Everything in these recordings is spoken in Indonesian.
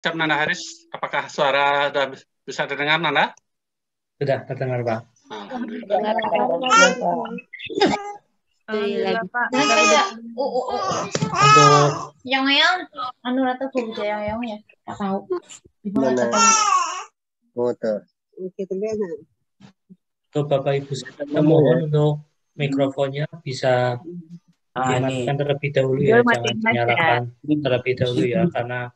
Ucap Nana Haris, apakah suara sudah bisa terdengar, Nana? Sudah terdengar, Pak. Alhamdulillah. Alhamdulillah, Pak. Untuk Yang anu rata bisa yang ya. Tak tahu. untuk Bapak Ibu saya mohon untuk mikrofonnya bisa dimatikan terlebih dahulu ya, jangan dinyalakan terlebih dahulu ya, karena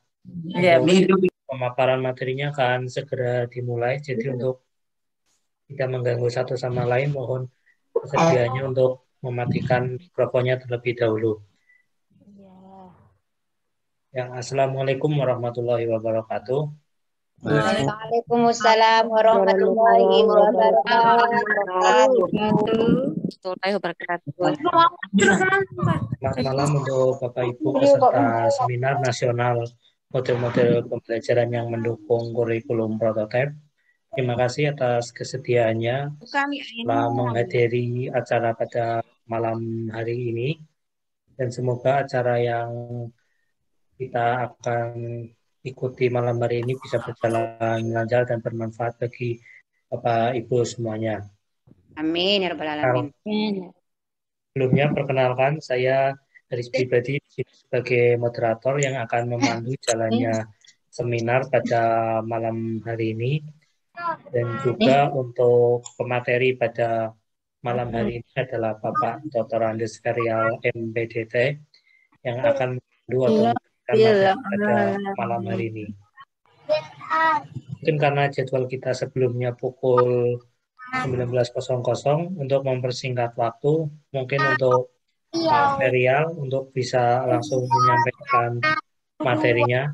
untuk pemaparan materinya akan segera dimulai. Jadi untuk tidak mengganggu satu sama lain, mohon kesediaannya untuk mematikan mikrofonnya terlebih dahulu. Yang Assalamualaikum warahmatullahi wabarakatuh. Waalaikumsalam warahmatullahi wabarakatuh. Selamat malam untuk Bapak Ibu peserta seminar nasional model-model pembelajaran yang mendukung kurikulum prototipe. Terima kasih atas kesediaannya telah menghadiri acara pada malam hari ini, dan semoga acara yang kita akan ikuti malam hari ini bisa berjalan lancar dan bermanfaat bagi Bapak Ibu semuanya. Amin ya rabbal alamin. Sebelumnya perkenalkan, saya Haris pribadi sebagai moderator yang akan memandu jalannya seminar pada malam hari ini, dan juga untuk pemateri pada malam hari ini adalah Bapak Dr. Andes Ferial MPDT yang akan memandu atau memberikan materi pada malam hari ini. Mungkin karena jadwal kita sebelumnya pukul 19.00, untuk mempersingkat waktu, mungkin untuk Pak Ferial untuk bisa langsung menyampaikan materinya,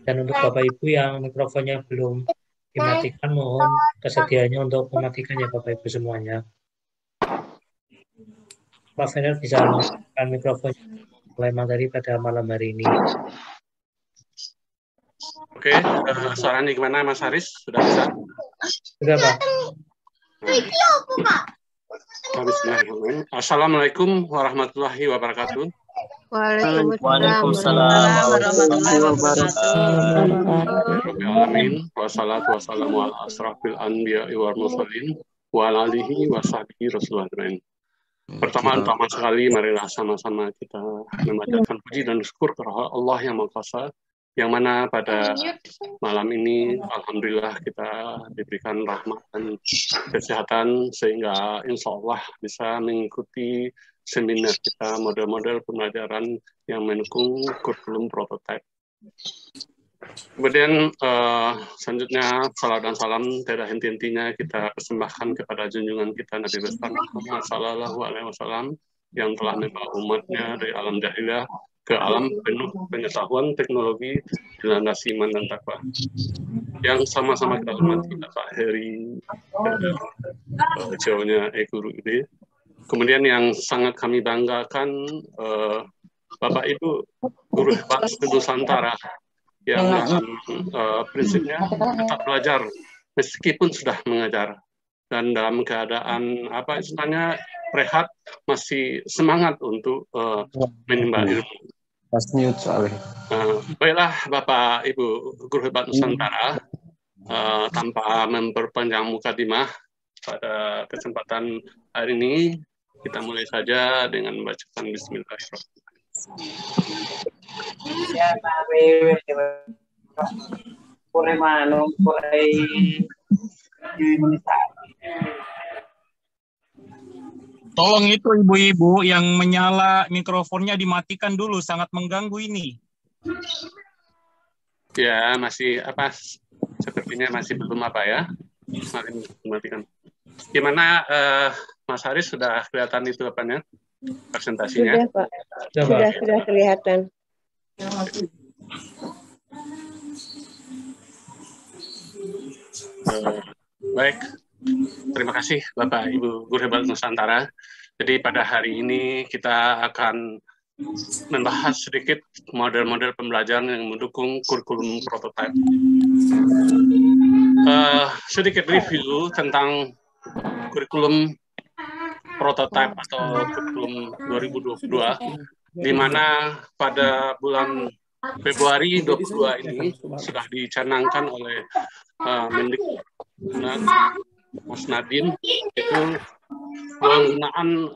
dan untuk Bapak Ibu yang mikrofonnya belum dimatikan, mohon kesediaannya untuk mematikan ya Bapak Ibu semuanya. Pak Ferial bisa mematikan mikrofonnya mulai materi pada malam hari ini. Oke, suaranya gimana Mas Haris? Sudah bisa? Sudah, Pak. Assalamualaikum warahmatullahi wabarakatuh. Waalaikumsalam warahmatullahi wabarakatuh. Alamin, wassalatu wassalamu ala asrafil anbiya'i wal mursalin wa ala alihi wa sahbihi rasulullah. Pertama-tama sekali, marilah sama-sama kita memanjatkan puji dan syukur kepada Allah yang Maha Kuasa, yang mana pada malam ini alhamdulillah kita diberikan rahmat dan kesehatan sehingga insya Allah bisa mengikuti seminar kita model-model pembelajaran yang mendukung kurikulum prototipe. Kemudian selanjutnya salam dan salam tidak henti-hentinya kita persembahkan kepada junjungan kita Nabi besar Muhammad Sallallahu Alaihi Wasallam yang telah membawa umatnya dari alam jahiliyah ke alam penuh pengetahuan teknologi dilandasi iman dan takwa. Yang sama-sama kita hormati Pak Heri, jauhnya guru ini. Kemudian yang sangat kami banggakan Bapak Ibu guru hebat Nusantara yang prinsipnya tetap belajar meskipun sudah mengajar, dan dalam keadaan apa istilahnya rehat masih semangat untuk menimba ilmu. Baiklah Bapak Ibu guru hebat Nusantara, tanpa memperpanjang mukadimah pada kesempatan hari ini, kita mulai saja dengan membacakan Bismillahirrahmanirrahim. Tolong itu ibu-ibu yang menyala mikrofonnya dimatikan dulu, sangat mengganggu ini. Ya, masih apa? Sepertinya masih belum apa ya? Matikan. Gimana Mas Haris, sudah kelihatan itu apanya? Presentasinya? Sudah, Pak. Sudah kelihatan. Baik. Terima kasih Bapak Ibu Guru Hebat Nusantara. Jadi pada hari ini kita akan membahas sedikit model-model pembelajaran yang mendukung kurikulum prototipe. Sedikit review tentang kurikulum prototipe atau kurikulum 2022, di mana pada bulan Februari 22 ini sudah dicanangkan oleh Mendikbud Mas Nadiem, itu penggunaan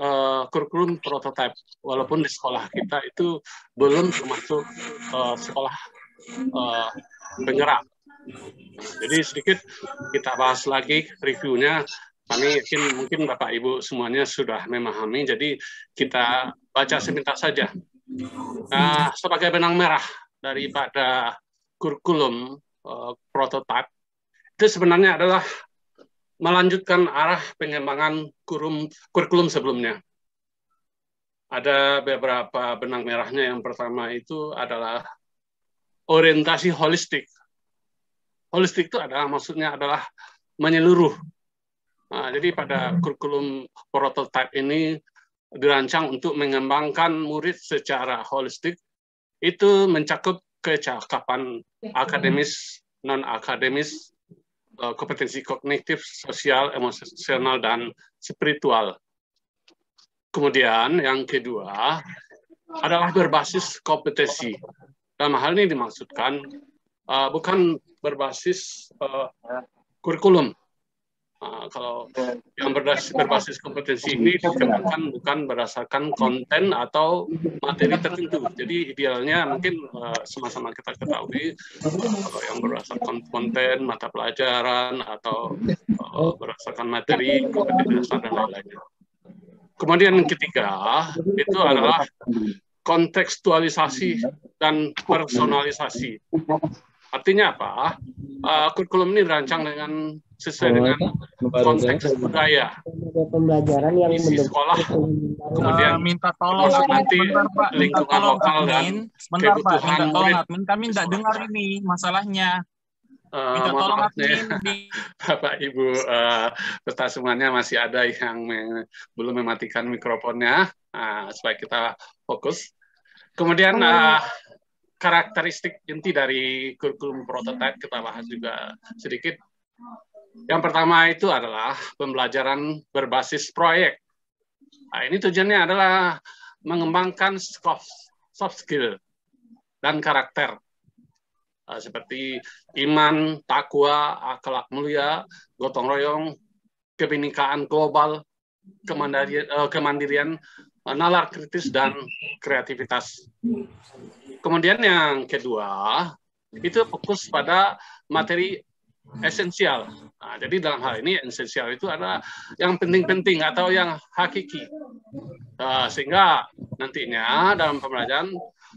kurikulum prototipe, walaupun di sekolah kita itu belum termasuk sekolah penggerak. Jadi sedikit kita bahas lagi reviewnya. Kami yakin mungkin Bapak Ibu semuanya sudah memahami, jadi kita baca sebentar saja. Nah, sebagai benang merah daripada kurikulum prototipe, itu sebenarnya adalah melanjutkan arah pengembangan kurikulum sebelumnya. Ada beberapa benang merahnya. Yang pertama itu adalah orientasi holistik. Holistik itu maksudnya adalah menyeluruh. Nah, jadi pada kurikulum prototipe ini dirancang untuk mengembangkan murid secara holistik, itu mencakup kecakapan akademis, non-akademis, kompetensi kognitif, sosial, emosional, dan spiritual. Kemudian yang kedua adalah berbasis kompetensi. Dalam hal ini dimaksudkan bukan berbasis kurikulum. Kalau yang berbasis kompetensi ini dikembangkan bukan berdasarkan konten atau materi tertentu. Jadi idealnya mungkin sama-sama kita ketahui kalau yang berdasarkan konten, mata pelajaran, atau berdasarkan materi, kompetensi dasar, dan lain-lainnya. Kemudian yang ketiga itu adalah kontekstualisasi dan personalisasi. Artinya apa? Kurikulum ini dirancang sesuai dengan konteks budaya, isi sekolah, kemudian minta tolong nanti Pak, lingkungan lokal dan kebutuhan murid. Kami tidak dengar ini masalahnya. Minta tolong admin. Bapak Ibu peserta semuanya masih ada yang belum mematikan mikrofonnya, supaya kita fokus. Kemudian karakteristik inti dari kurikulum prototipe kita bahas juga sedikit. Yang pertama itu adalah pembelajaran berbasis proyek. Nah, ini tujuannya adalah mengembangkan soft skill dan karakter. Seperti iman, takwa, akhlak mulia, gotong royong, kebinekaan global, kemandirian, nalar kritis, dan kreativitas. Kemudian yang kedua, itu fokus pada materi esensial. Nah, jadi dalam hal ini esensial itu adalah yang penting-penting atau yang hakiki. Sehingga nantinya dalam pembelajaran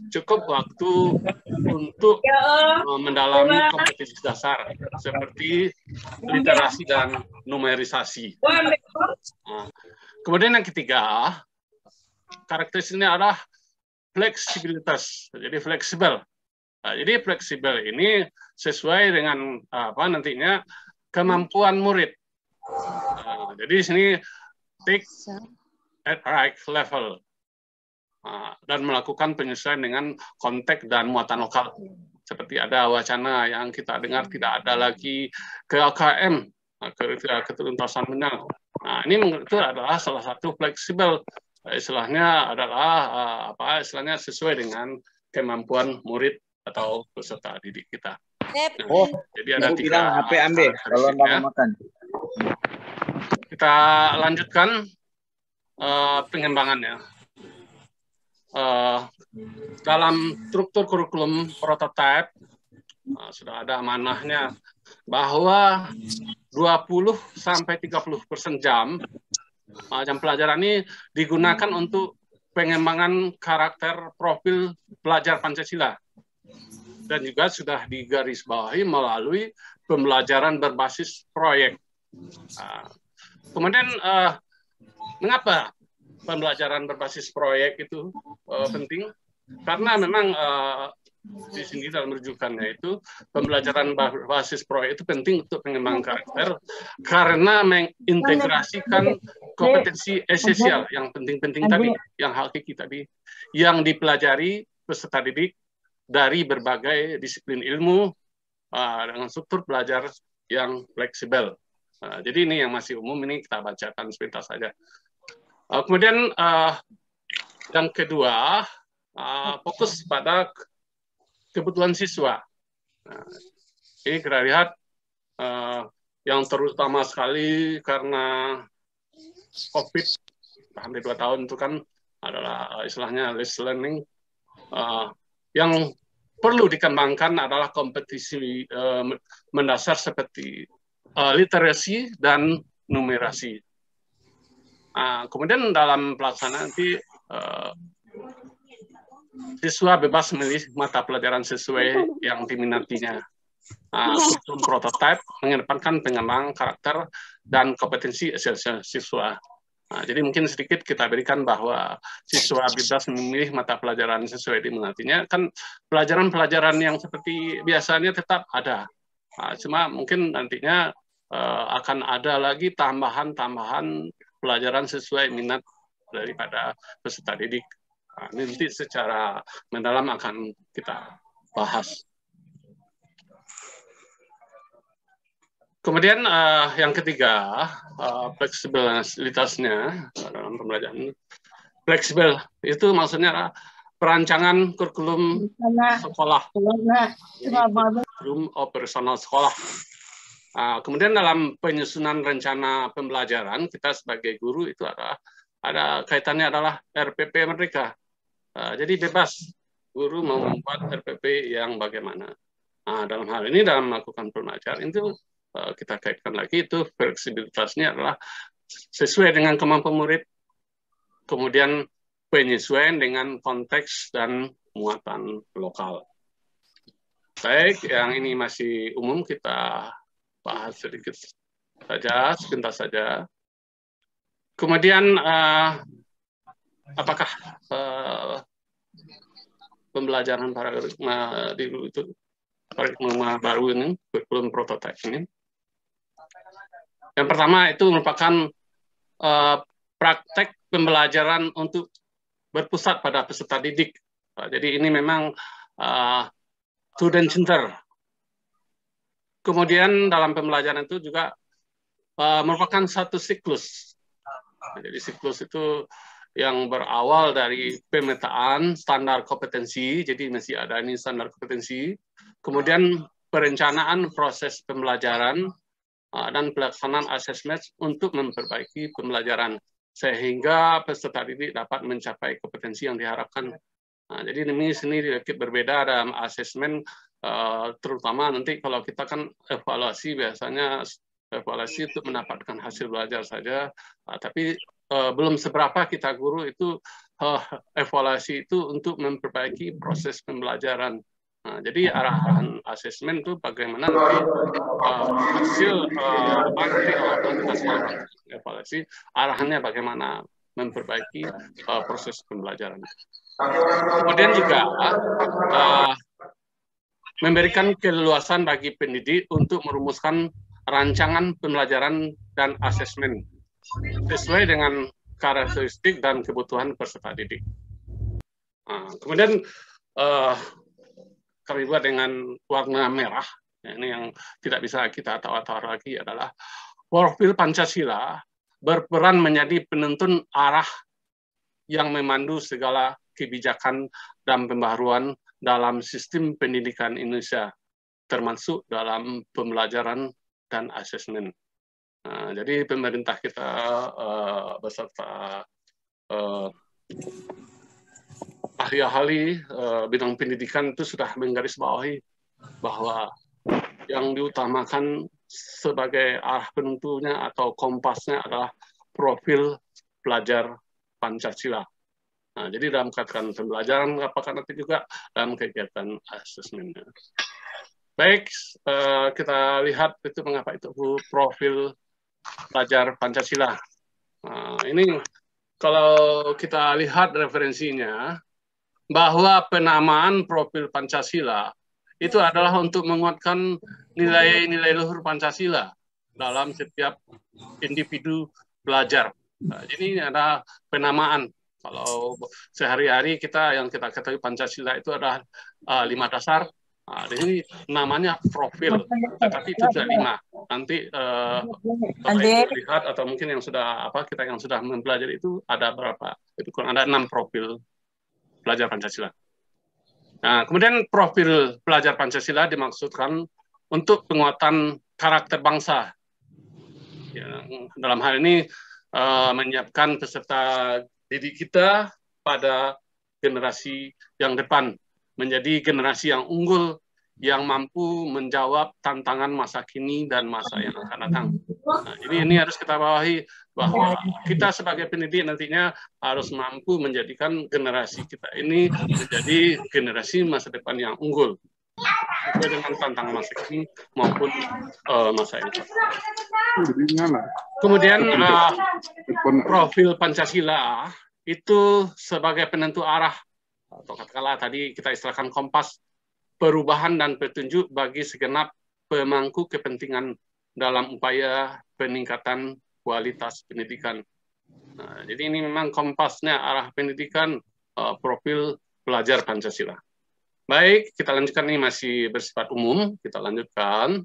cukup waktu untuk mendalami kompetensi dasar seperti literasi dan numerisasi. Nah, kemudian yang ketiga, karakteristiknya adalah fleksibilitas. Jadi fleksibel. Nah, jadi fleksibel ini sesuai dengan nantinya kemampuan murid. Jadi di sini take at right level dan melakukan penyesuaian dengan konteks dan muatan lokal. Seperti ada wacana yang kita dengar tidak ada lagi KKM, ketuntasan mental. Nah, ini itu adalah salah satu fleksibel. Istilahnya adalah istilahnya sesuai dengan kemampuan murid atau peserta didik kita. Nah, jadi ada tiga HP ambil kalau nggak mau makan. Kita lanjutkan pengembangannya. Dalam struktur kurikulum prototipe sudah ada amanahnya bahwa 20-30% jam pelajaran ini digunakan untuk pengembangan karakter profil pelajar Pancasila, dan juga sudah digarisbawahi melalui pembelajaran berbasis proyek. Kemudian mengapa pembelajaran berbasis proyek itu penting? Karena memang di sini dalam rujukannya itu pembelajaran berbasis proyek itu penting untuk pengembangan karakter karena mengintegrasikan kompetensi esensial yang penting-penting tadi, yang hakiki tadi, yang dipelajari peserta didik dari berbagai disiplin ilmu dengan struktur belajar yang fleksibel. Jadi ini yang masih umum, ini kita bacakan sebentar saja. Kemudian yang kedua, fokus pada kebutuhan siswa. Nah, ini kita lihat yang terutama sekali karena COVID hampir 2 tahun itu kan adalah istilahnya less learning. Yang perlu dikembangkan adalah kompetisi mendasar seperti literasi dan numerasi. Kemudian dalam pelaksanaan nanti siswa bebas memilih mata pelajaran sesuai yang diminatinya. Kurikulum prototipe mengedepankan pengembangan karakter dan kompetensi esensial siswa. Jadi mungkin sedikit kita berikan bahwa siswa bebas memilih mata pelajaran sesuai diminatinya. Kan pelajaran-pelajaran yang seperti biasanya tetap ada. Cuma mungkin nantinya akan ada lagi tambahan-tambahan pelajaran sesuai minat daripada peserta didik. Nanti secara mendalam akan kita bahas. Kemudian yang ketiga, fleksibilitasnya dalam pembelajaran. Fleksibel itu maksudnya perancangan kurikulum sekolah, kurikulum operasional sekolah. Kemudian dalam penyusunan rencana pembelajaran, kita sebagai guru itu ada kaitannya adalah RPP mereka. Jadi bebas guru mau membuat RPP yang bagaimana. Dalam hal ini dalam melakukan pembelajaran itu kita kaitkan lagi itu fleksibilitasnya adalah sesuai dengan kemampuan murid, kemudian penyesuaian dengan konteks dan muatan lokal. Baik, yang ini masih umum kita bahas sedikit saja, sebentar saja. Kemudian apakah pembelajaran paradigma itu paradigma baru ini, kurikulum prototipe ini? Yang pertama itu merupakan praktek pembelajaran untuk berpusat pada peserta didik. Jadi ini memang student center. Kemudian dalam pembelajaran itu juga merupakan satu siklus. Jadi siklus itu yang berawal dari pemetaan standar kompetensi, jadi masih ada ini standar kompetensi, kemudian perencanaan proses pembelajaran, dan pelaksanaan asesmen untuk memperbaiki pembelajaran, sehingga peserta didik dapat mencapai kompetensi yang diharapkan. Jadi ini sedikit berbeda dalam asesmen, terutama nanti kalau kita kan evaluasi, biasanya evaluasi untuk mendapatkan hasil belajar saja, tapi belum seberapa kita guru itu evaluasi itu untuk memperbaiki proses pembelajaran. Jadi arahan asesmen itu bagaimana nanti hasil evaluasi, arahannya bagaimana memperbaiki proses pembelajaran. Kemudian juga memberikan keleluasan bagi pendidik untuk merumuskan rancangan pembelajaran dan asesmen sesuai dengan karakteristik dan kebutuhan peserta didik. Kemudian kami buat dengan warna merah. Ini yang tidak bisa kita tawar-tawar lagi adalah profil Pancasila berperan menjadi penuntun arah yang memandu segala kebijakan dan pembaharuan dalam sistem pendidikan Indonesia, termasuk dalam pembelajaran dan asesmen. Jadi pemerintah kita beserta ahli-ahli bidang pendidikan itu sudah menggarisbawahi bahwa yang diutamakan sebagai arah penentunya atau kompasnya adalah profil pelajar Pancasila. Jadi dalam kegiatan pembelajaran, apakah nanti juga dalam kegiatan asesmennya. Baik, kita lihat itu mengapa itu profil pelajar Pancasila. Ini kalau kita lihat referensinya, bahwa penamaan profil Pancasila itu adalah untuk menguatkan nilai-nilai luhur Pancasila dalam setiap individu pelajar. Jadi ini ada penamaan. Kalau sehari-hari kita yang kita ketahui Pancasila itu adalah 5 dasar. Ini namanya profil, tetapi itu sudah 5. Nanti lihat atau mungkin yang sudah kita yang sudah mempelajari itu ada berapa? Itu kurang ada 6 profil pelajar Pancasila. Nah, kemudian profil pelajar Pancasila dimaksudkan untuk penguatan karakter bangsa. Ya, dalam hal ini menyiapkan peserta didik kita pada generasi yang depan, menjadi generasi yang unggul, yang mampu menjawab tantangan masa kini dan masa yang akan datang. Nah, ini harus kita bawahi bahwa kita sebagai pendidik nantinya harus mampu menjadikan generasi kita ini menjadi generasi masa depan yang unggul sesuai dengan tantangan masa kini maupun masa yang akan datang. Kemudian profil Pancasila itu sebagai penentu arah, atau katakanlah tadi kita istilahkan kompas, perubahan dan petunjuk bagi segenap pemangku kepentingan dalam upaya peningkatan kualitas pendidikan. Nah, jadi ini memang kompasnya arah pendidikan, profil pelajar Pancasila. Baik, kita lanjutkan, ini masih bersifat umum, kita lanjutkan.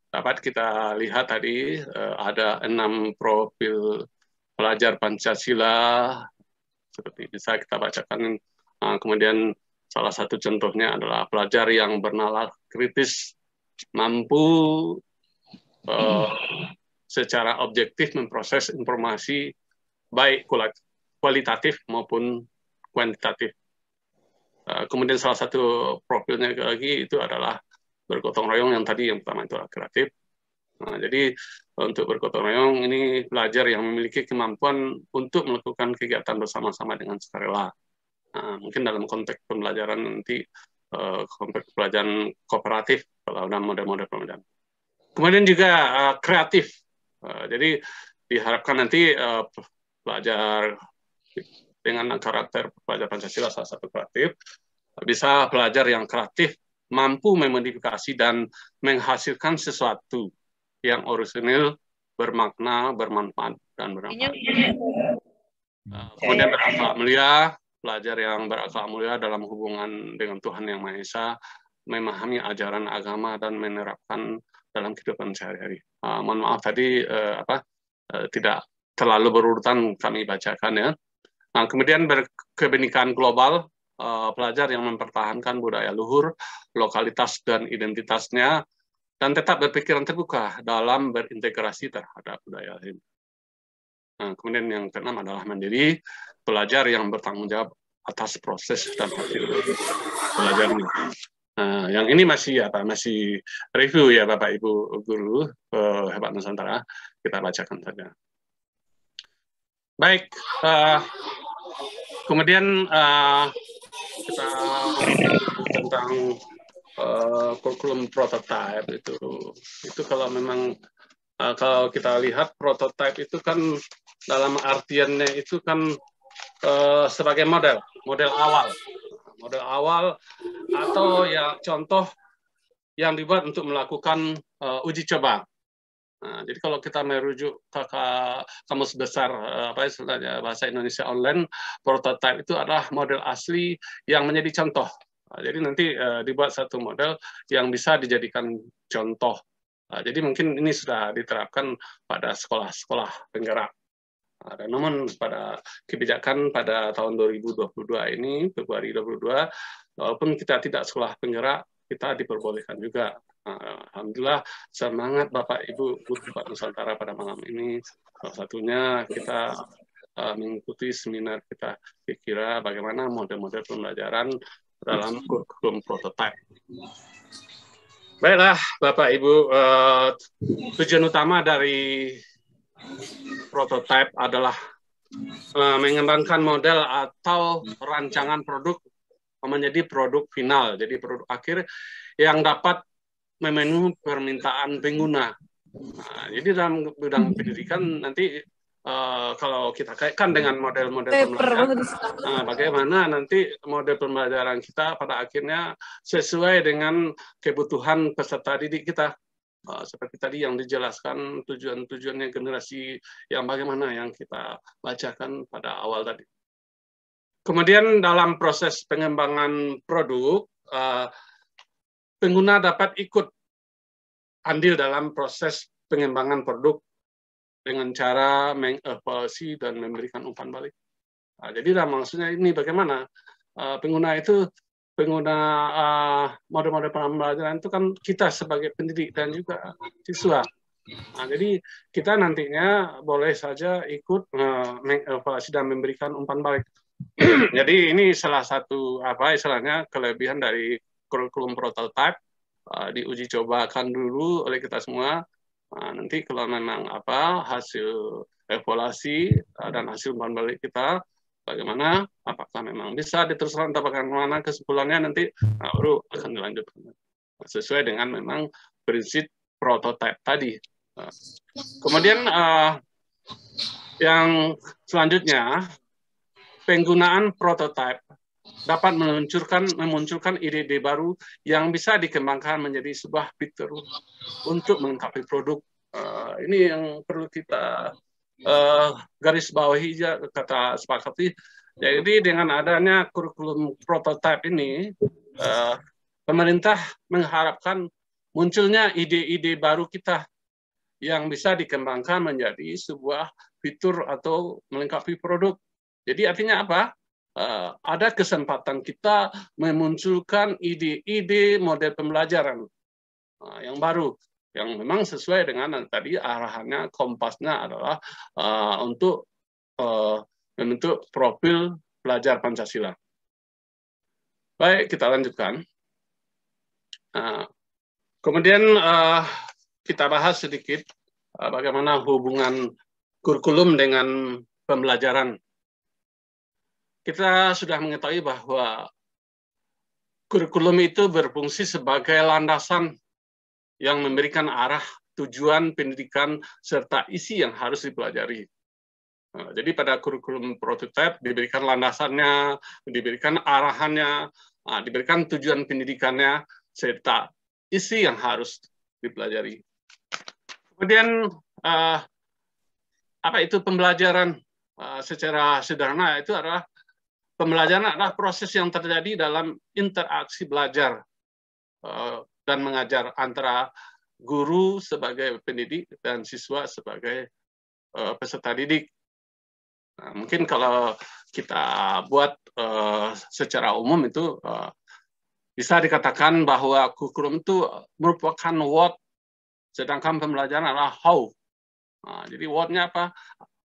Dapat kita lihat tadi ada 6 profil pelajar Pancasila, seperti bisa kita bacakan. Kemudian salah satu contohnya adalah pelajar yang bernalar kritis, mampu secara objektif memproses informasi baik kualitatif maupun kuantitatif. Kemudian salah satu profilnya lagi itu adalah bergotong royong, yang tadi yang pertama itu adalah kreatif. Nah, jadi untuk bergotong royong ini pelajar yang memiliki kemampuan untuk melakukan kegiatan bersama-sama dengan sukarela. Mungkin dalam konteks pembelajaran nanti konteks pelajaran kooperatif kalau dalam model-model pembelajaran. Kemudian juga kreatif. Jadi diharapkan nanti pelajar dengan karakter pelajar Pancasila salah satu kreatif, bisa pelajar yang kreatif mampu memodifikasi dan menghasilkan sesuatu yang orisinil, bermakna, bermanfaat, dan berakhlak. Kemudian berakhlak mulia, pelajar yang berakhlak mulia dalam hubungan dengan Tuhan Yang Maha Esa, memahami ajaran agama dan menerapkan dalam kehidupan sehari-hari. Mohon maaf tadi tidak terlalu berurutan kami bacakan ya. Nah, kemudian berkebenekaan global, pelajar yang mempertahankan budaya luhur, lokalitas dan identitasnya, dan tetap berpikiran terbuka dalam berintegrasi terhadap budaya lain. Nah, kemudian yang keenam adalah mandiri, pelajar yang bertanggung jawab atas proses dan hasil belajarnya. Nah, yang ini masih review ya Bapak Ibu Guru Hebat Nusantara, kita bacakan saja. Baik, kemudian kita tentang kurikulum prototype itu kalau memang kalau kita lihat prototype itu kan dalam artiannya itu kan sebagai model awal atau ya contoh yang dibuat untuk melakukan uji coba. Nah, jadi kalau kita merujuk ke kamus besar istilahnya bahasa Indonesia online, prototype itu adalah model asli yang menjadi contoh. Nah, jadi nanti dibuat satu model yang bisa dijadikan contoh. Nah, jadi mungkin ini sudah diterapkan pada sekolah-sekolah penggerak. Nah, namun pada kebijakan pada tahun 2022 ini, Februari 2022, walaupun kita tidak sekolah penggerak, kita diperbolehkan juga. Alhamdulillah, semangat Bapak Ibu Guru Hebat Nusantara pada malam ini. Salah satunya kita mengikuti seminar kita kira bagaimana model-model pembelajaran dalam kurikulum prototype. Baiklah Bapak Ibu, tujuan utama dari prototype adalah mengembangkan model atau rancangan produk menjadi produk final, jadi produk akhir yang dapat memenuhi permintaan pengguna. Nah, jadi dalam bidang pendidikan nanti kalau kita kaitkan dengan model-model pembelajaran, bagaimana nanti model pembelajaran kita pada akhirnya sesuai dengan kebutuhan peserta didik kita. Seperti tadi yang dijelaskan tujuan-tujuannya generasi yang bagaimana yang kita bacakan pada awal tadi. Kemudian dalam proses pengembangan produk, pengguna dapat ikut andil dalam proses pengembangan produk dengan cara mengevaluasi dan memberikan umpan balik. Nah, jadi maksudnya ini bagaimana pengguna model-model pembelajaran itu kan kita sebagai pendidik dan juga siswa. Nah, jadi kita nantinya boleh saja ikut mengevaluasi dan memberikan umpan balik. Jadi ini salah satu istilahnya kelebihan dari kurikulum prototype, diuji cobakan dulu oleh kita semua. Nanti kalau memang hasil evaluasi dan hasil umpan balik kita bagaimana, apakah memang bisa diteruskan atau bagaimana kesimpulannya nanti baru akan dilanjutkan sesuai dengan memang prinsip prototype tadi. Kemudian yang selanjutnya, penggunaan prototype dapat memunculkan ide-ide baru yang bisa dikembangkan menjadi sebuah fitur untuk melengkapi produk. Ini yang perlu kita garis bawahi, kata sepakati. Jadi dengan adanya kurikulum prototype ini, pemerintah mengharapkan munculnya ide-ide baru kita yang bisa dikembangkan menjadi sebuah fitur atau melengkapi produk. Jadi artinya apa? Ada kesempatan kita memunculkan ide-ide model pembelajaran yang baru, yang memang sesuai dengan tadi arahannya, kompasnya adalah untuk membentuk profil pelajar Pancasila. Baik, kita lanjutkan. Kemudian kita bahas sedikit bagaimana hubungan kurikulum dengan pembelajaran. Kita sudah mengetahui bahwa kurikulum itu berfungsi sebagai landasan yang memberikan arah, tujuan pendidikan, serta isi yang harus dipelajari. Jadi pada kurikulum prototype diberikan landasannya, diberikan arahannya, diberikan tujuan pendidikannya, serta isi yang harus dipelajari. Kemudian apa itu pembelajaran? Secara sederhana itu adalah pembelajaran adalah proses yang terjadi dalam interaksi belajar dan mengajar antara guru sebagai pendidik dan siswa sebagai peserta didik. Nah, mungkin kalau kita buat secara umum itu bisa dikatakan bahwa kurikulum itu merupakan what, sedangkan pembelajaran adalah how. Nah, jadi what-nya apa?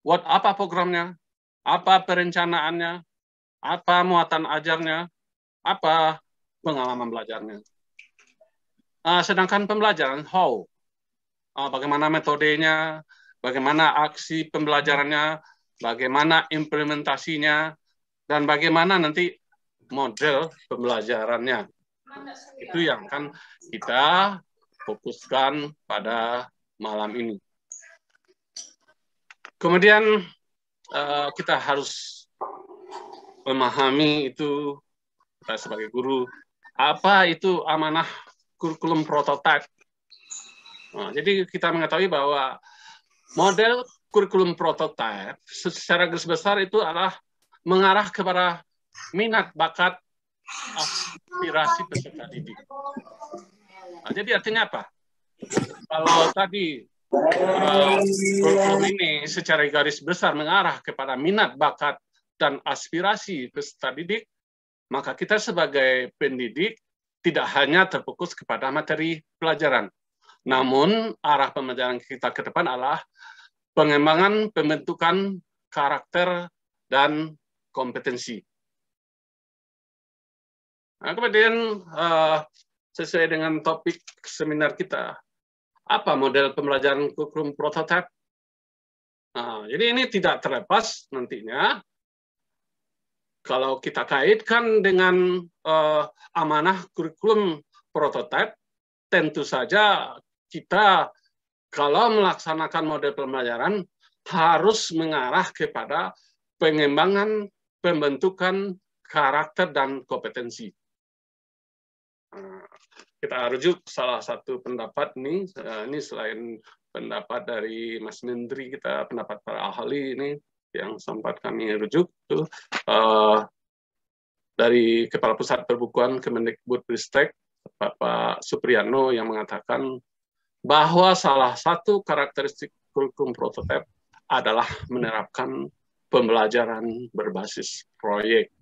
What apa programnya? Apa perencanaannya? Apa muatan ajarnya, apa pengalaman belajarnya. Sedangkan pembelajaran, how, bagaimana metodenya, bagaimana aksi pembelajarannya, bagaimana implementasinya, dan bagaimana nanti model pembelajarannya. Itu yang akan kita fokuskan pada malam ini. Kemudian kita harus memahami itu, kita sebagai guru, apa itu amanah kurikulum prototype. Jadi kita mengetahui bahwa model kurikulum prototype secara garis besar itu adalah mengarah kepada minat, bakat, aspirasi peserta didik. Jadi artinya apa? Kalau tadi kurikulum ini secara garis besar mengarah kepada minat, bakat, dan aspirasi peserta didik, maka kita sebagai pendidik tidak hanya terfokus kepada materi pelajaran, namun arah pembelajaran kita ke depan adalah pengembangan pembentukan karakter dan kompetensi. Nah, kemudian sesuai dengan topik seminar kita, apa model pembelajaran kurikulum prototype? Jadi ini tidak terlepas nantinya kalau kita kaitkan dengan amanah kurikulum prototype, tentu saja kita kalau melaksanakan model pembelajaran harus mengarah kepada pengembangan pembentukan karakter dan kompetensi. Kita rujuk salah satu pendapat ini selain pendapat dari Mas Menteri kita, pendapat para ahli ini yang sempat kami rujuk itu dari Kepala Pusat Perbukuan Kemendikbudristek Bapak Supriyatno yang mengatakan bahwa salah satu karakteristik kurikulum prototype adalah menerapkan pembelajaran berbasis proyek.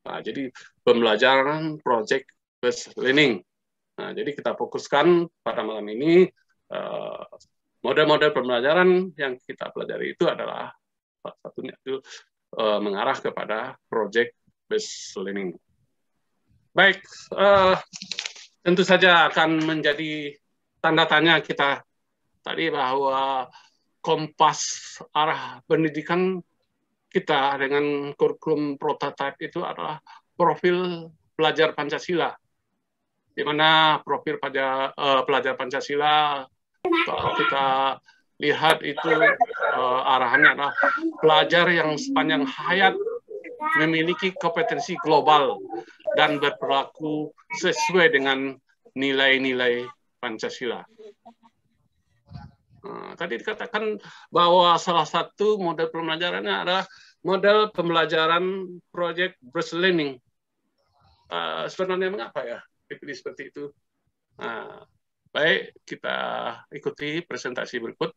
Nah, jadi pembelajaran project based learning. Nah, jadi kita fokuskan pada malam ini model-model pembelajaran yang kita pelajari itu adalah salah satunya itu mengarah kepada project based learning. Baik, tentu saja akan menjadi tanda tanya kita tadi bahwa kompas arah pendidikan kita dengan kurikulum prototype itu adalah profil pelajar Pancasila, di mana profil pelajar Pancasila kalau kita lihat itu arahannya adalah pelajar yang sepanjang hayat memiliki kompetensi global dan berperilaku sesuai dengan nilai-nilai Pancasila. Tadi dikatakan bahwa salah satu model pembelajarannya adalah model pembelajaran project based learning. Sebenarnya mengapa ya dipilih seperti itu? Baik, kita ikuti presentasi berikut.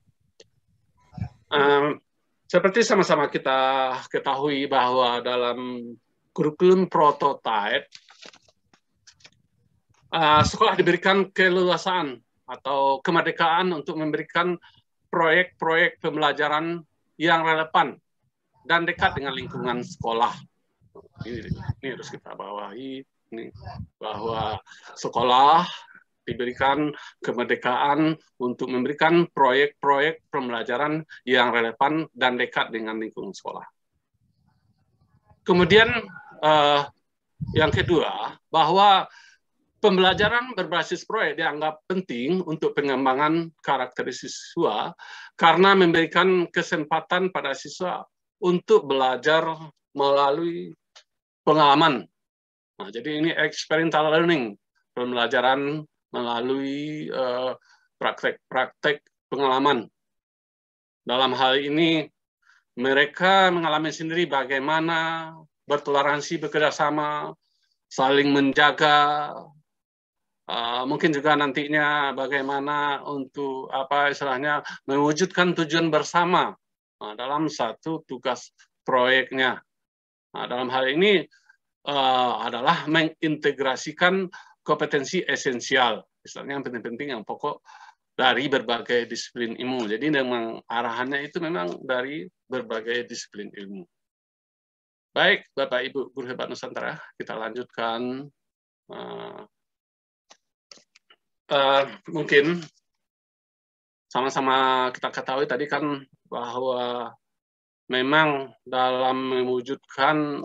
Seperti sama-sama kita ketahui bahwa dalam kurikulum prototype, sekolah diberikan keleluasaan atau kemerdekaan untuk memberikan proyek-proyek pembelajaran yang relevan dan dekat dengan lingkungan sekolah. Ini harus kita bawahi, bahwa sekolah diberikan kemerdekaan untuk memberikan proyek-proyek pembelajaran yang relevan dan dekat dengan lingkungan sekolah. Kemudian yang kedua, bahwa pembelajaran berbasis proyek dianggap penting untuk pengembangan karakteristik siswa karena memberikan kesempatan pada siswa untuk belajar melalui pengalaman. Nah, jadi ini experiential learning, pembelajaran melalui praktek-praktek pengalaman. Dalam hal ini, mereka mengalami sendiri bagaimana bertoleransi, bekerjasama, saling menjaga, mungkin juga nantinya bagaimana untuk mewujudkan tujuan bersama dalam satu tugas proyeknya. Dalam hal ini adalah mengintegrasikan kompetensi esensial, misalnya yang penting-penting yang pokok dari berbagai disiplin ilmu. Jadi memang arahannya itu memang dari berbagai disiplin ilmu. Baik, Bapak Ibu Guru Hebat Nusantara, kita lanjutkan. Mungkin sama-sama kita ketahui tadi kan bahwa memang dalam mewujudkan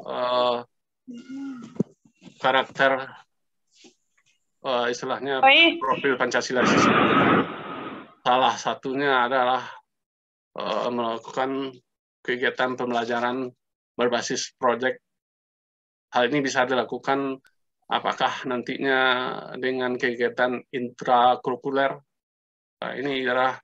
karakter istilahnya profil Pancasila siswa, salah satunya adalah melakukan kegiatan pembelajaran berbasis proyek. Hal ini bisa dilakukan apakah nantinya dengan kegiatan intrakurikuler, ini adalah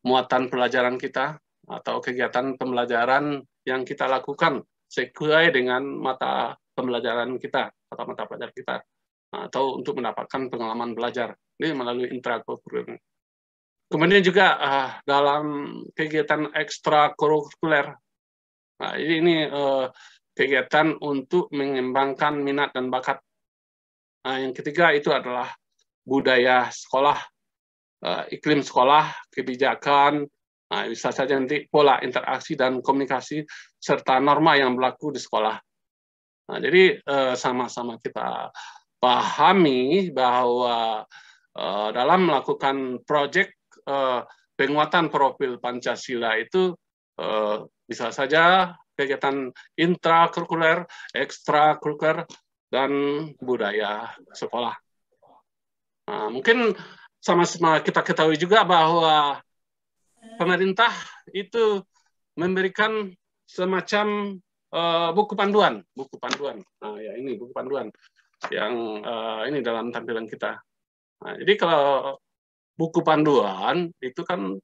muatan pelajaran kita atau kegiatan pembelajaran yang kita lakukan sesuai dengan mata pembelajaran kita atau mata pelajaran kita, atau untuk mendapatkan pengalaman belajar ini melalui intrakurikuler. Kemudian juga dalam kegiatan ekstrakurikuler, ini kegiatan untuk mengembangkan minat dan bakat. Yang ketiga itu adalah budaya sekolah, iklim sekolah, kebijakan, bisa saja nanti pola interaksi dan komunikasi, serta norma yang berlaku di sekolah. Jadi sama-sama kita pahami bahwa dalam melakukan proyek penguatan profil Pancasila itu bisa saja kegiatan intrakurikuler, ekstrakurikuler, dan budaya sekolah. Mungkin sama-sama kita ketahui juga bahwa pemerintah itu memberikan semacam buku panduan. Ya ini buku panduan yang ini dalam tampilan kita. Jadi kalau buku panduan itu kan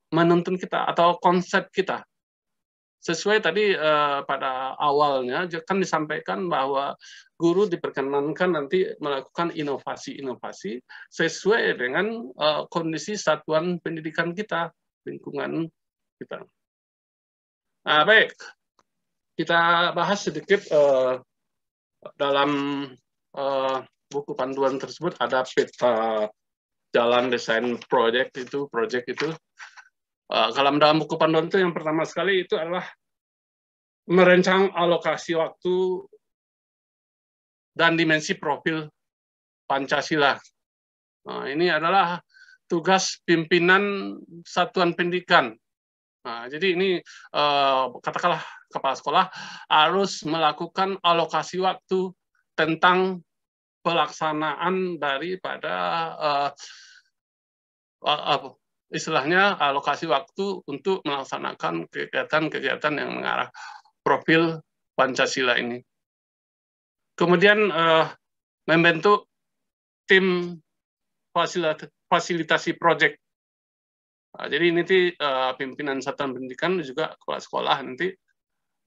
menuntun kita atau konsep kita. Sesuai tadi pada awalnya kan disampaikan bahwa guru diperkenankan nanti melakukan inovasi-inovasi sesuai dengan kondisi satuan pendidikan kita, lingkungan kita. Baik, kita bahas sedikit dalam buku panduan tersebut ada peta jalan desain proyek itu. Kalau dalam buku panduan itu yang pertama sekali itu adalah merancang alokasi waktu dan dimensi profil Pancasila. Nah, ini adalah tugas pimpinan satuan pendidikan. Nah, jadi ini katakanlah kepala sekolah harus melakukan alokasi waktu tentang pelaksanaan daripada istilahnya alokasi waktu untuk melaksanakan kegiatan-kegiatan yang mengarah profil Pancasila ini. Kemudian membentuk tim fasilitasi proyek. Jadi ini pimpinan satuan pendidikan juga kepala sekolah nanti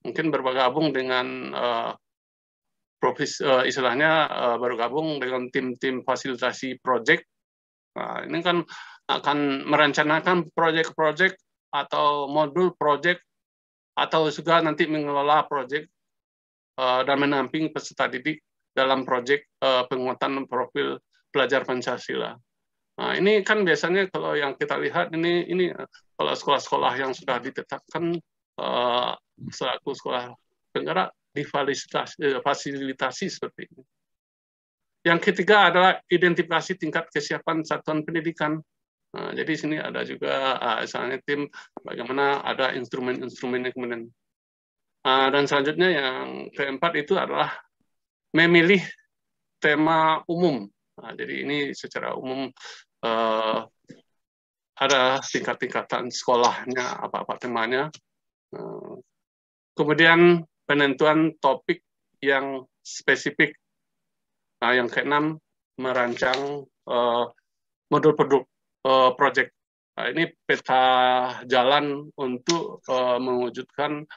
mungkin bergabung dengan istilahnya bergabung dengan tim-tim fasilitasi proyek. Nah, ini kan akan merencanakan proyek-proyek atau modul proyek atau juga nanti mengelola proyek dan menamping peserta didik dalam proyek penguatan profil pelajar Pancasila. Nah, ini kan biasanya kalau yang kita lihat ini kalau sekolah-sekolah yang sudah ditetapkan selaku sekolah penggerak difasilitasi seperti ini. Yang ketiga adalah identifikasi tingkat kesiapan satuan pendidikan. Nah, jadi sini ada juga misalnya tim bagaimana ada instrumen-instrumennya kemudian. Dan selanjutnya yang keempat itu adalah memilih tema umum. Nah, jadi ini secara umum ada tingkat-tingkatan sekolahnya, apa-apa temanya. Kemudian penentuan topik yang spesifik. Nah, yang keenam, merancang modul produk project. Nah, ini peta jalan untuk mewujudkan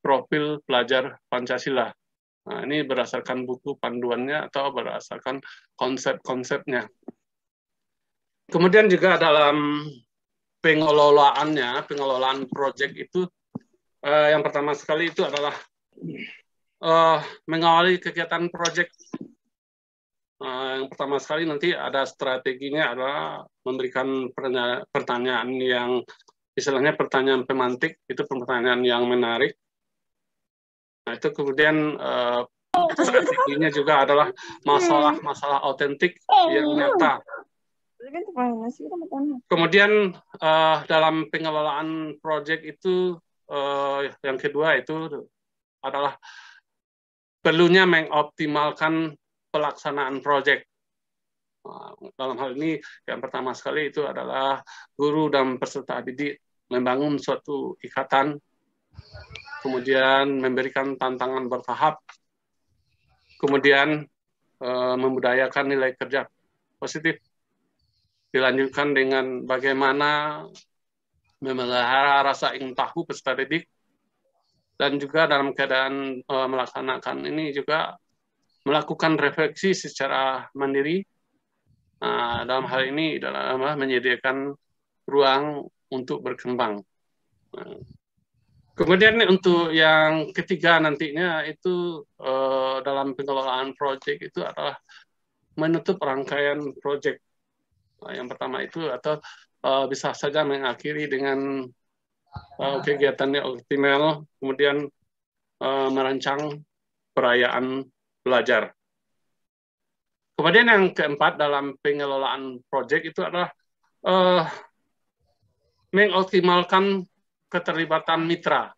profil pelajar Pancasila. Nah, ini berdasarkan buku panduannya atau berdasarkan konsep-konsepnya. Kemudian juga dalam pengelolaan proyek itu, yang pertama sekali itu adalah mengawali kegiatan proyek. Yang pertama sekali nanti ada strateginya adalah memberikan pertanyaan yang istilahnya pertanyaan pemantik, itu pertanyaan yang menarik. Nah, itu kemudian strateginya juga adalah masalah-masalah autentik yang nyata. Kemudian dalam pengelolaan proyek itu yang kedua itu adalah perlunya mengoptimalkan pelaksanaan proyek. Dalam hal ini yang pertama sekali itu adalah guru dan peserta didik membangun suatu ikatan, kemudian memberikan tantangan bertahap, kemudian membudayakan nilai kerja positif, dilanjutkan dengan bagaimana memelihara rasa ingin tahu peserta didik, dan juga dalam keadaan melaksanakan ini juga melakukan refleksi secara mandiri. Nah, dalam hal ini dalam menyediakan ruang untuk berkembang. Nah, kemudian untuk yang ketiga nantinya itu dalam pengelolaan proyek itu adalah menutup rangkaian proyek. Nah, yang pertama itu atau bisa saja mengakhiri dengan kegiatannya optimal, kemudian merancang perayaan belajar. Kemudian yang keempat dalam pengelolaan proyek itu adalah mengoptimalkan keterlibatan mitra.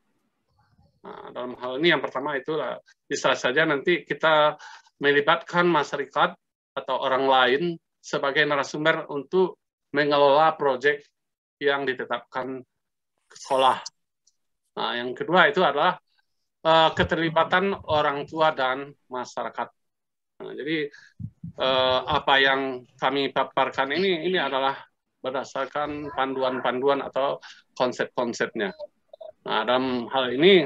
Nah, dalam hal ini yang pertama itu bisa saja nanti kita melibatkan masyarakat atau orang lain sebagai narasumber untuk mengelola proyek yang ditetapkan sekolah. Nah, yang kedua itu adalah keterlibatan orang tua dan masyarakat. Nah, jadi apa yang kami paparkan ini adalah berdasarkan panduan-panduan atau konsep-konsepnya. Nah, dalam hal ini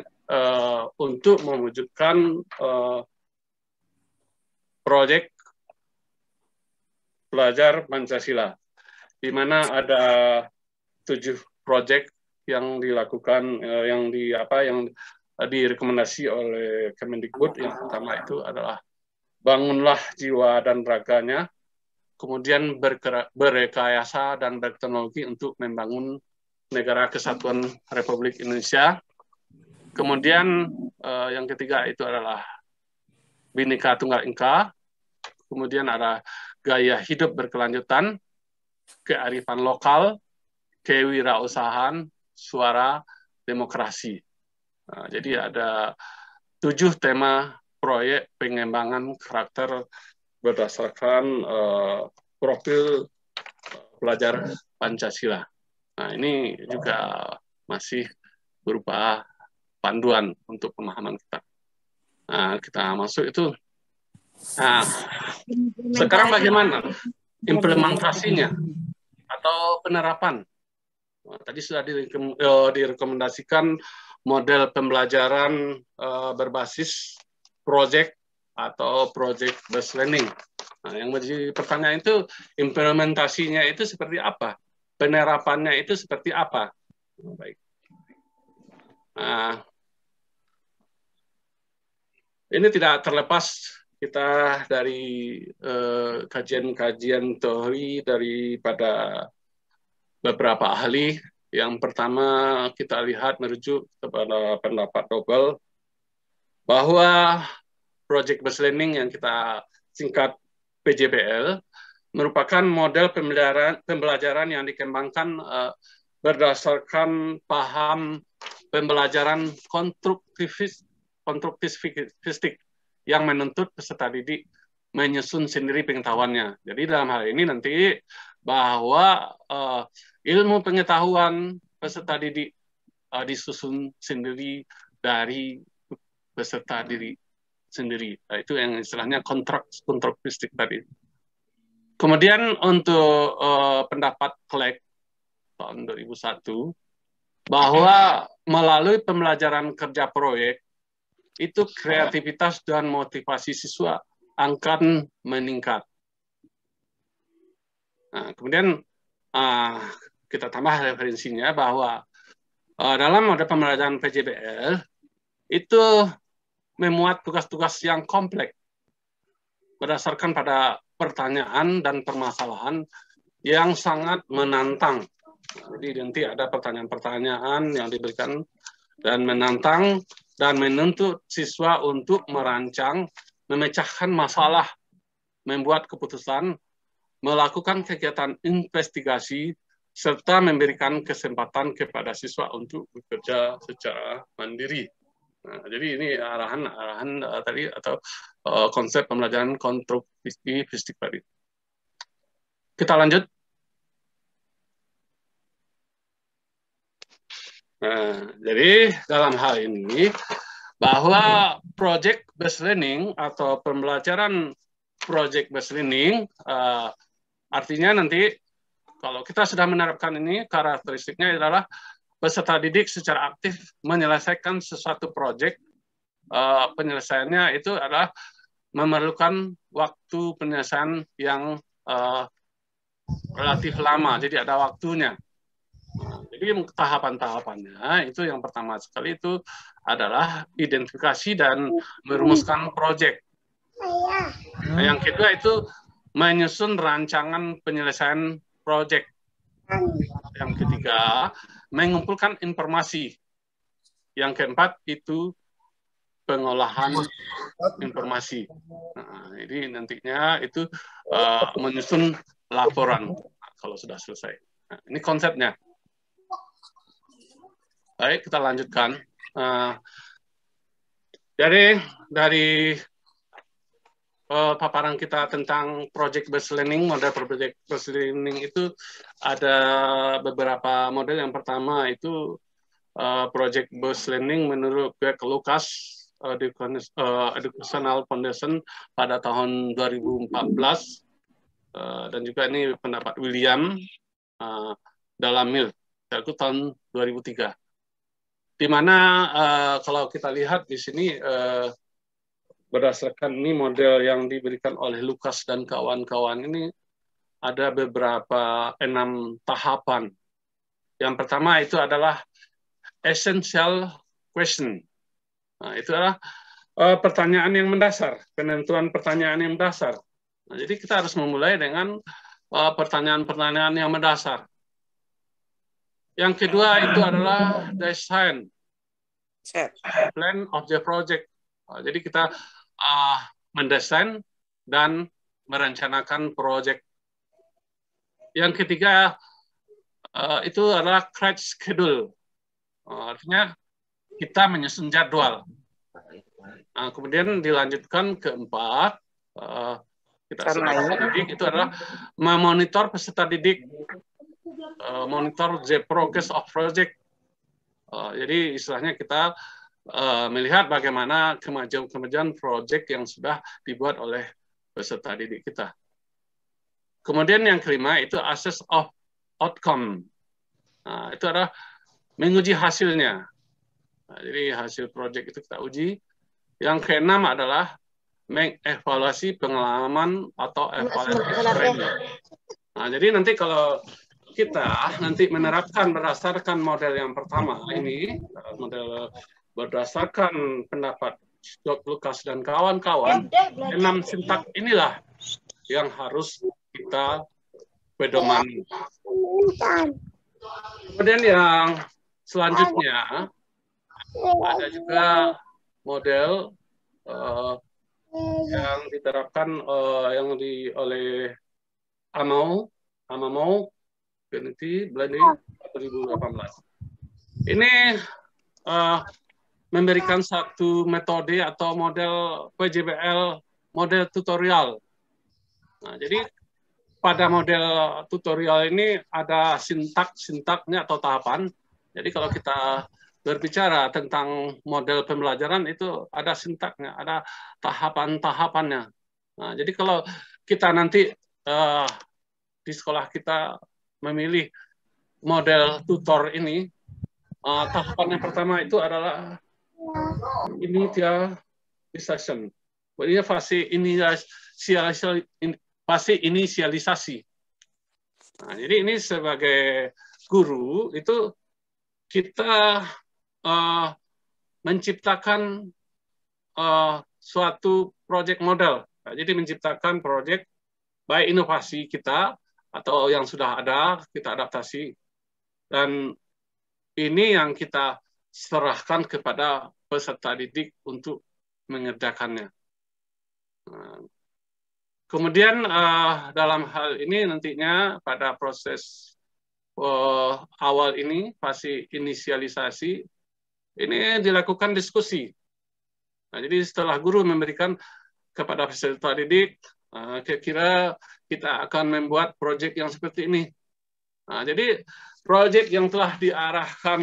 untuk mewujudkan proyek pelajar Pancasila, di mana ada 7 proyek yang dilakukan, yang direkomendasi oleh Kemendikbud. Yang pertama itu adalah bangunlah jiwa dan raganya, kemudian berrekayasa dan berteknologi untuk membangun negara kesatuan Republik Indonesia. Kemudian yang ketiga itu adalah Bhinneka Tunggal Ika, kemudian ada gaya hidup berkelanjutan, kearifan lokal, kewirausahaan, suara, demokrasi. Nah, jadi ada 7 tema proyek pengembangan karakter berdasarkan profil pelajar Pancasila. Nah, ini juga masih berupa panduan untuk pemahaman kita. Nah, kita masuk itu. Nah, sekarang bagaimana implementasinya atau penerapan? Nah, tadi sudah direkomendasikan model pembelajaran berbasis project atau project based learning. Nah, yang menjadi pertanyaan itu implementasinya itu seperti apa? Penerapannya itu seperti apa? Baik. Nah, ini tidak terlepas kita dari kajian-kajian teori daripada beberapa ahli. Yang pertama kita lihat merujuk kepada pendapat Dobel bahwa project based learning yang kita singkat PJBL merupakan model pembelajaran yang dikembangkan berdasarkan paham pembelajaran konstruktivistik yang menuntut peserta didik menyusun sendiri pengetahuannya. Jadi dalam hal ini nanti bahwa ilmu pengetahuan peserta didik disusun sendiri dari peserta didik sendiri. Nah, itu yang istilahnya konstruktivistik tadi. Kemudian untuk pendapat Clegg tahun 2001 bahwa melalui pembelajaran kerja proyek itu kreativitas dan motivasi siswa akan meningkat. Nah, kemudian kita tambah referensinya bahwa dalam model pembelajaran PJBL itu memuat tugas-tugas yang kompleks berdasarkan pada pertanyaan dan permasalahan yang sangat menantang. Jadi nanti ada pertanyaan-pertanyaan yang diberikan dan menantang dan menuntut siswa untuk merancang, memecahkan masalah, membuat keputusan, melakukan kegiatan investigasi, serta memberikan kesempatan kepada siswa untuk bekerja secara mandiri. Nah, jadi ini arahan tadi atau konsep pembelajaran konstruktivistik tadi. Kita lanjut. Nah, jadi dalam hal ini bahwa project based learning atau pembelajaran project based learning artinya nanti kalau kita sudah menerapkan ini karakteristiknya adalah peserta didik secara aktif menyelesaikan sesuatu proyek. Penyelesaiannya itu adalah memerlukan waktu penyelesaian yang relatif lama, jadi ada waktunya. Jadi tahapan-tahapannya itu yang pertama sekali itu adalah identifikasi dan merumuskan proyek. Nah, yang kedua itu menyusun rancangan penyelesaian proyek. Yang ketiga, mengumpulkan informasi. Yang keempat itu pengolahan informasi. Nah, jadi nantinya itu menyusun laporan kalau sudah selesai. Nah, ini konsepnya. Baik, kita lanjutkan. Jadi dari paparan kita tentang project based learning, model project based learning itu ada beberapa model. Yang pertama itu project based learning menurut Greg Lucas Educational Foundation pada tahun 2014 dan juga ini pendapat William Dalamil itu tahun 2003. Di mana kalau kita lihat di sini berdasarkan ini model yang diberikan oleh Lucas dan kawan-kawan ini ada beberapa 6 tahapan. Yang pertama itu adalah essential question. Nah, itu adalah pertanyaan yang mendasar, penentuan pertanyaan yang mendasar. Nah, jadi kita harus memulai dengan pertanyaan-pertanyaan yang mendasar. Yang kedua itu adalah design, plan of the project. Jadi kita mendesain dan merencanakan proyek. Yang ketiga itu adalah create schedule. Artinya kita menyusun jadwal. Nah, kemudian dilanjutkan keempat, kita sebagai pendidik itu adalah memonitor peserta didik, monitor the progress of project. Jadi istilahnya kita melihat bagaimana kemajuan proyek yang sudah dibuat oleh peserta didik kita. Kemudian yang kelima itu assess of outcome. Nah, itu adalah menguji hasilnya. Nah, jadi hasil proyek itu kita uji. Yang keenam adalah mengevaluasi pengalaman atau evaluasi training. Nah, jadi nanti kalau kita nanti menerapkan berdasarkan model yang pertama ini, model berdasarkan pendapat George Lucas dan kawan-kawan, 6 sintak inilah yang harus kita pedomani. Kemudian yang selanjutnya ada juga model yang diterapkan oleh Amamo Peneliti Blending 2018. Ini memberikan satu metode atau model PJBL, model tutorial. Nah, jadi pada model tutorial ini ada sintaknya atau tahapan. Jadi kalau kita berbicara tentang model pembelajaran itu ada sintaknya, ada tahapan-tahapannya. Nah, jadi kalau kita nanti di sekolah kita memilih model tutor ini, tahapan yang pertama itu adalah initialization. Ini fase inisialisasi. Nah, jadi ini sebagai guru itu kita menciptakan suatu project model. Nah, jadi menciptakan project baik inovasi kita atau yang sudah ada kita adaptasi, dan ini yang kita serahkan kepada peserta didik untuk mengerjakannya. Kemudian dalam hal ini nantinya pada proses awal ini, fase inisialisasi, ini dilakukan diskusi. Nah, jadi setelah guru memberikan kepada peserta didik, kira-kira kita akan membuat proyek yang seperti ini. Nah, jadi proyek yang telah diarahkan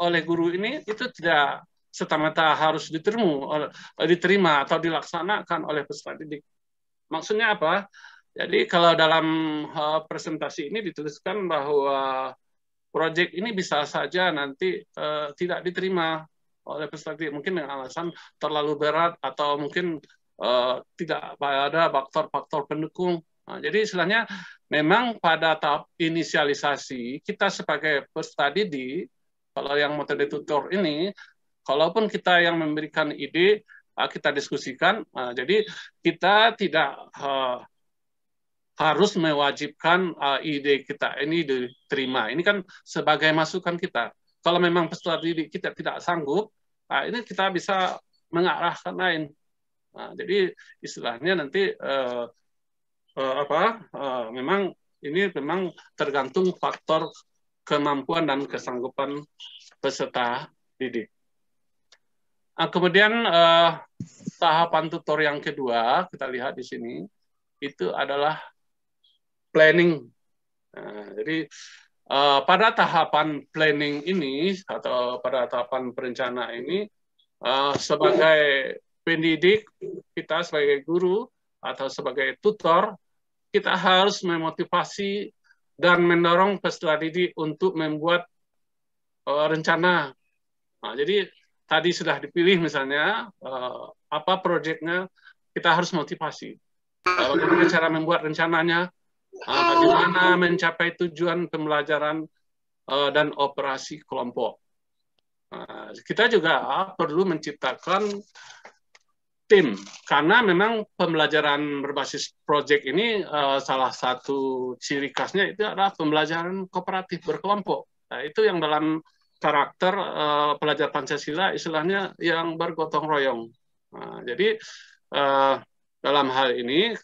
oleh guru ini itu tidak serta-merta harus diterima atau dilaksanakan oleh peserta didik. Maksudnya apa? Jadi kalau dalam presentasi ini dituliskan bahwa proyek ini bisa saja nanti tidak diterima oleh peserta didik, mungkin dengan alasan terlalu berat atau mungkin tidak ada faktor-faktor pendukung. Nah, jadi istilahnya memang pada tahap inisialisasi kita sebagai peserta didik, kalau yang metode tutor ini, kalaupun kita yang memberikan ide, kita diskusikan. Jadi kita tidak harus mewajibkan ide kita ini diterima. Ini kan sebagai masukan kita. Kalau memang peserta didik kita tidak sanggup, ini kita bisa mengarahkan lain. Nah, jadi istilahnya nanti memang ini memang tergantung faktor kemampuan dan kesanggupan peserta didik. Kemudian tahapan tutor yang kedua kita lihat di sini itu adalah planning. Jadi pada tahapan planning ini atau pada tahapan perencana ini, sebagai pendidik kita, sebagai guru atau sebagai tutor, kita harus memotivasi dan mendorong peserta didik untuk membuat rencana. Nah, jadi tadi sudah dipilih misalnya apa proyeknya, kita harus motivasi. Bagaimana cara membuat rencananya, bagaimana mencapai tujuan pembelajaran dan operasi kelompok. Kita juga perlu menciptakan tim, karena memang pembelajaran berbasis project ini salah satu ciri khasnya itu adalah pembelajaran kooperatif berkelompok. Nah, itu yang dalam karakter pelajar Pancasila istilahnya yang bergotong royong. Nah, jadi dalam hal ini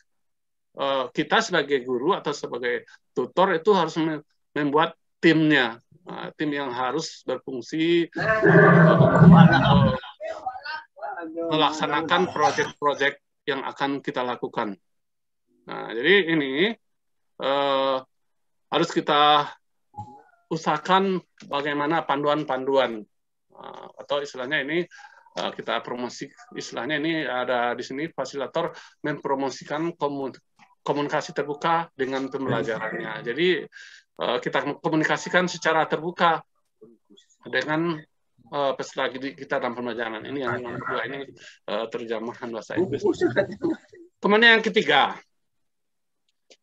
kita sebagai guru atau sebagai tutor itu harus membuat timnya, tim yang harus berfungsi melaksanakan proyek-proyek yang akan kita lakukan. Nah, jadi ini harus kita usahakan bagaimana panduan-panduan atau istilahnya ini kita promosi, istilahnya ini ada di sini fasilitator mempromosikan komunikasi terbuka dengan pembelajarannya. Jadi kita komunikasikan secara terbuka dengan peserta kita dalam pembelajaran. Ini yang nomor 2, ini terjemahan bahasa Inggris. Kemudian yang ketiga.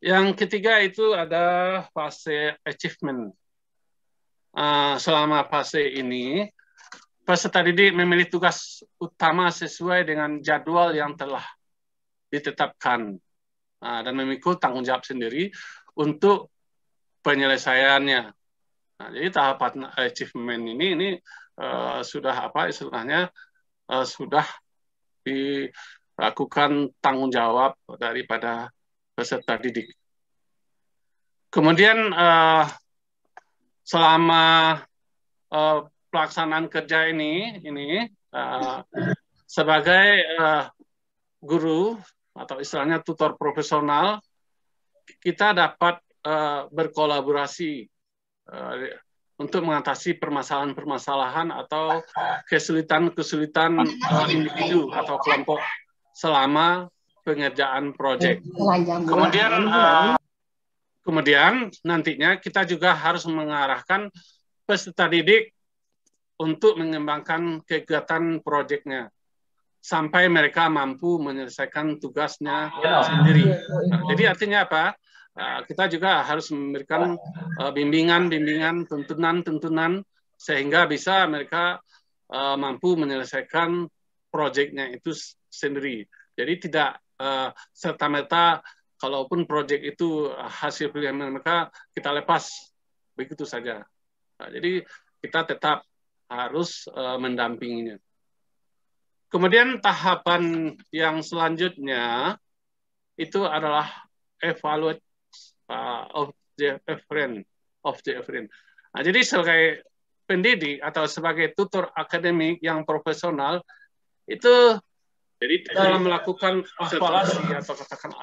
Yang ketiga itu ada fase achievement. Selama fase ini, peserta didik memilih tugas utama sesuai dengan jadwal yang telah ditetapkan dan memikul tanggung jawab sendiri untuk penyelesaiannya. Nah, jadi tahapan achievement ini sudah apa istilahnya sudah dilakukan tanggung jawab daripada peserta didik. Kemudian selama pelaksanaan kerja ini sebagai guru atau istilahnya tutor profesional, kita dapat berkolaborasi untuk mengatasi permasalahan-permasalahan atau kesulitan-kesulitan individu atau kelompok selama pengerjaan proyek. Kemudian nantinya kita juga harus mengarahkan peserta didik untuk mengembangkan kegiatan proyeknya sampai mereka mampu menyelesaikan tugasnya sendiri. Nah, jadi artinya apa? Kita juga harus memberikan bimbingan-bimbingan, tuntunan-tuntunan sehingga bisa mereka mampu menyelesaikan proyeknya itu sendiri. Jadi tidak serta-merta kalaupun proyek itu hasil pilihan mereka kita lepas begitu saja. Nah, jadi kita tetap harus mendampinginya. Kemudian tahapan yang selanjutnya itu adalah evaluate of the afferent. Nah, jadi sebagai pendidik atau sebagai tutor akademik yang profesional itu jadi dalam melakukan evaluasi atau katakan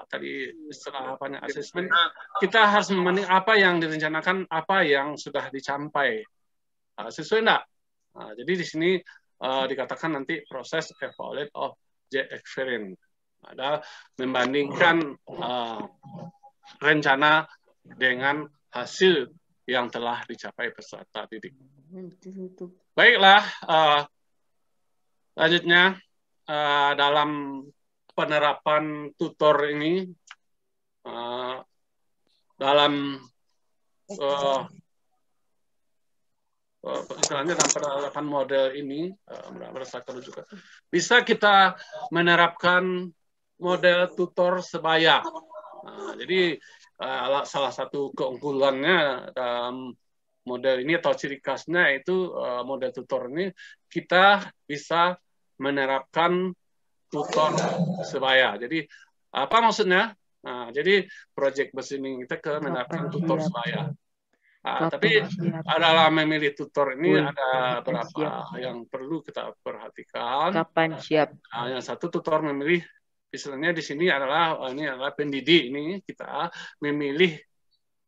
tadi istilah apanya asesmen, kita harus membanding apa yang direncanakan, apa yang sudah dicapai. Sesuai enggak? Nah, jadi di sini dikatakan nanti proses evaluate of the afferent. Ada membandingkan rencana dengan hasil yang telah dicapai peserta didik. Baiklah, lanjutnya dalam penerapan tutor ini dalam istilahnya dalam penerapan model ini berdasarkan juga bisa kita menerapkan model tutor sebaya. Jadi salah satu keunggulannya dalam model ini atau ciri khasnya itu model tutor ini kita bisa menerapkan tutor sebaya. Jadi apa maksudnya? Nah, jadi proyek Besining kita ke menerapkan tutor sebaya. Tapi dalam memilih tutor ini ada beberapa yang perlu kita perhatikan. Kapan siap? Yang satu tutor memilih, istilahnya di sini adalah pendidik ini kita memilih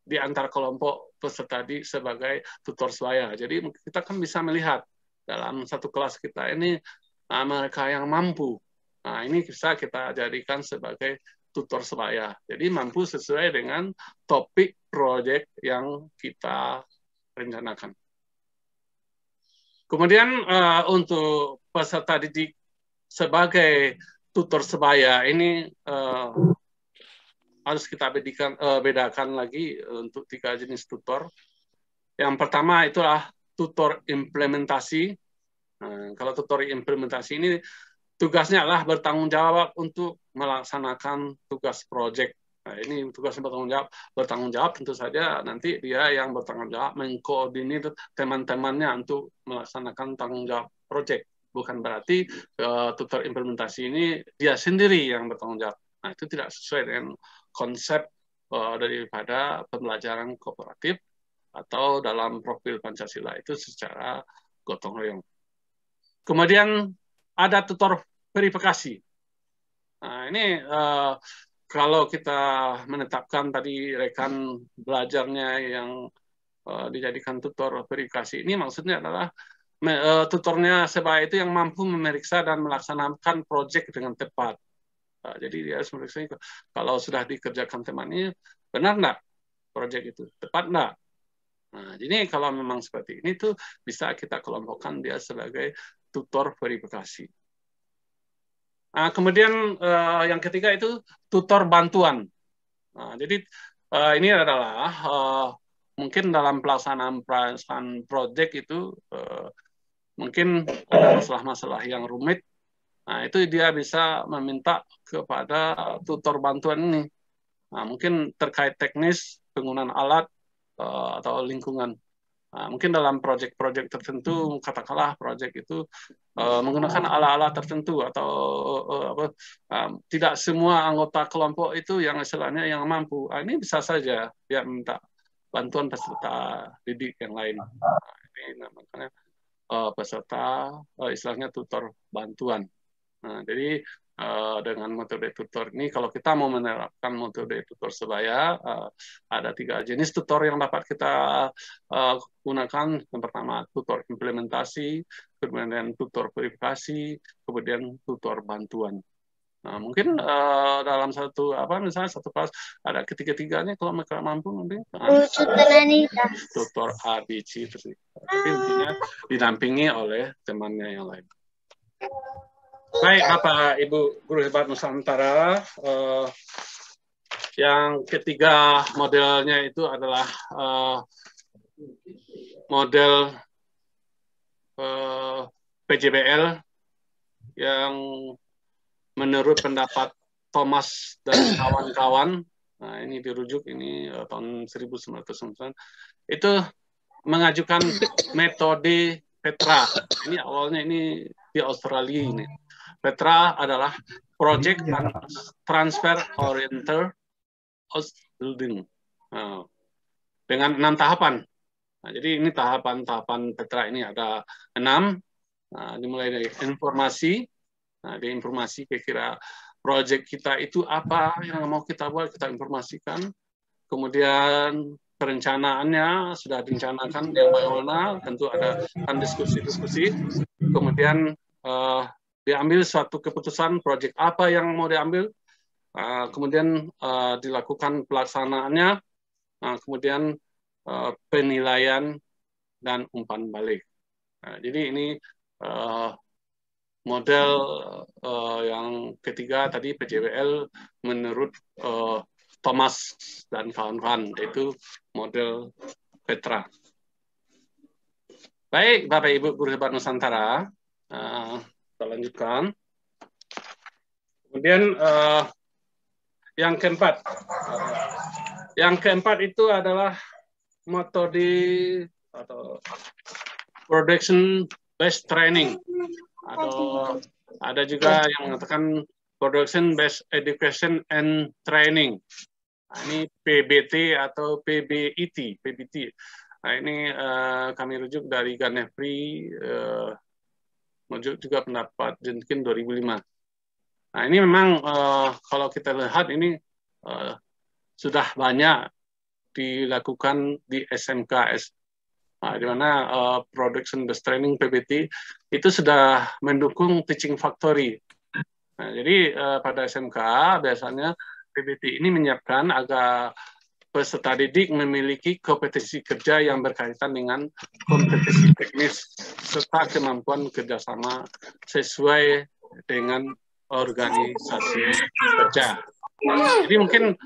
di antar kelompok peserta didik sebagai tutor sebaya. Jadi kita kan bisa melihat dalam satu kelas kita ini mereka yang mampu. Nah, ini bisa kita jadikan sebagai tutor sebaya. Jadi mampu sesuai dengan topik proyek yang kita rencanakan. Kemudian untuk peserta didik sebagai tutor sebaya ini harus kita bedakan lagi untuk 3 jenis tutor. Yang pertama itulah tutor implementasi. Nah, kalau tutor implementasi ini tugasnya adalah bertanggung jawab untuk melaksanakan tugas proyek. Nah, ini tugas bertanggung jawab tentu saja nanti dia yang bertanggung jawab mengkoordinir teman-temannya untuk melaksanakan tanggung jawab proyek. Bukan berarti tutor implementasi ini dia sendiri yang bertanggung jawab. Nah, itu tidak sesuai dengan konsep daripada pembelajaran kooperatif atau dalam profil Pancasila itu secara gotong royong. Kemudian ada tutor verifikasi. Nah, ini kalau kita menetapkan tadi rekan belajarnya yang dijadikan tutor verifikasi, ini maksudnya adalah tutornya sebaya itu yang mampu memeriksa dan melaksanakan proyek dengan tepat. Jadi dia harus memeriksa kalau sudah dikerjakan temannya, benar nggak proyek itu? Tepat nggak? Nah, jadi kalau memang seperti ini tuh bisa kita kelompokkan dia sebagai tutor verifikasi. Nah, kemudian yang ketiga itu tutor bantuan. Nah, jadi ini adalah mungkin dalam pelaksanaan proyek itu mungkin ada masalah-masalah yang rumit. Nah, itu dia bisa meminta kepada tutor bantuan ini. Nah, mungkin terkait teknis, penggunaan alat, atau lingkungan. Nah, mungkin dalam proyek-proyek tertentu, katakanlah proyek itu menggunakan alat-alat tertentu atau tidak semua anggota kelompok itu yang istilahnya yang mampu. Nah, ini bisa saja dia minta bantuan peserta didik yang lain. Nah, ini namanya peserta istilahnya tutor bantuan. Nah, jadi dengan metode tutor ini, kalau kita mau menerapkan metode tutor sebaya, ada 3 jenis tutor yang dapat kita gunakan. Yang pertama tutor implementasi, kemudian tutor verifikasi, kemudian tutor bantuan. Nah, mungkin dalam misalnya satu kelas ada ketiga-tiganya, kalau mereka mampu nanti tutor A, B, C, terus tapi intinya didampingi oleh temannya yang lain. Baik, Bapak Ibu Guru Hebat Nusantara, yang ketiga modelnya itu adalah model PJBL yang menurut pendapat Thomas dan kawan-kawan, nah ini dirujuk ini tahun 1999, itu mengajukan metode Petra. Ini awalnya ini di Australia ini. Petra adalah Project Transfer Oriented Building dengan 6 tahapan. Nah, jadi ini tahapan Petra ini ada 6. Nah, dimulai dari informasi. Nah, di informasi kira-kira proyek kita itu apa yang mau kita buat, kita informasikan. Kemudian perencanaannya sudah direncanakan yang bagaimana, tentu ada diskusi-diskusi. Kemudian diambil suatu keputusan proyek apa yang mau diambil, kemudian dilakukan pelaksanaannya, kemudian penilaian dan umpan balik. Nah, jadi ini model yang ketiga tadi PJBL menurut Thomas dan kawan-kawan, yaitu model Petra. Baik, Bapak Ibu Guru Hebat Nusantara, kita lanjutkan. Kemudian yang keempat itu adalah metode atau production based training, atau ada juga yang mengatakan production based education and training. Nah, ini PBT atau PBIT. Nah, ini kami rujuk dari Ganefri, merujuk juga pendapat Jenkin 2005. Nah, ini memang kalau kita lihat ini sudah banyak dilakukan di SMKS, di mana production based training PBT itu sudah mendukung teaching factory. Nah, jadi pada SMK biasanya PBT ini menyiapkan agar peserta didik memiliki kompetensi kerja yang berkaitan dengan kompetensi teknis serta kemampuan kerjasama sesuai dengan organisasi kerja. Jadi mungkin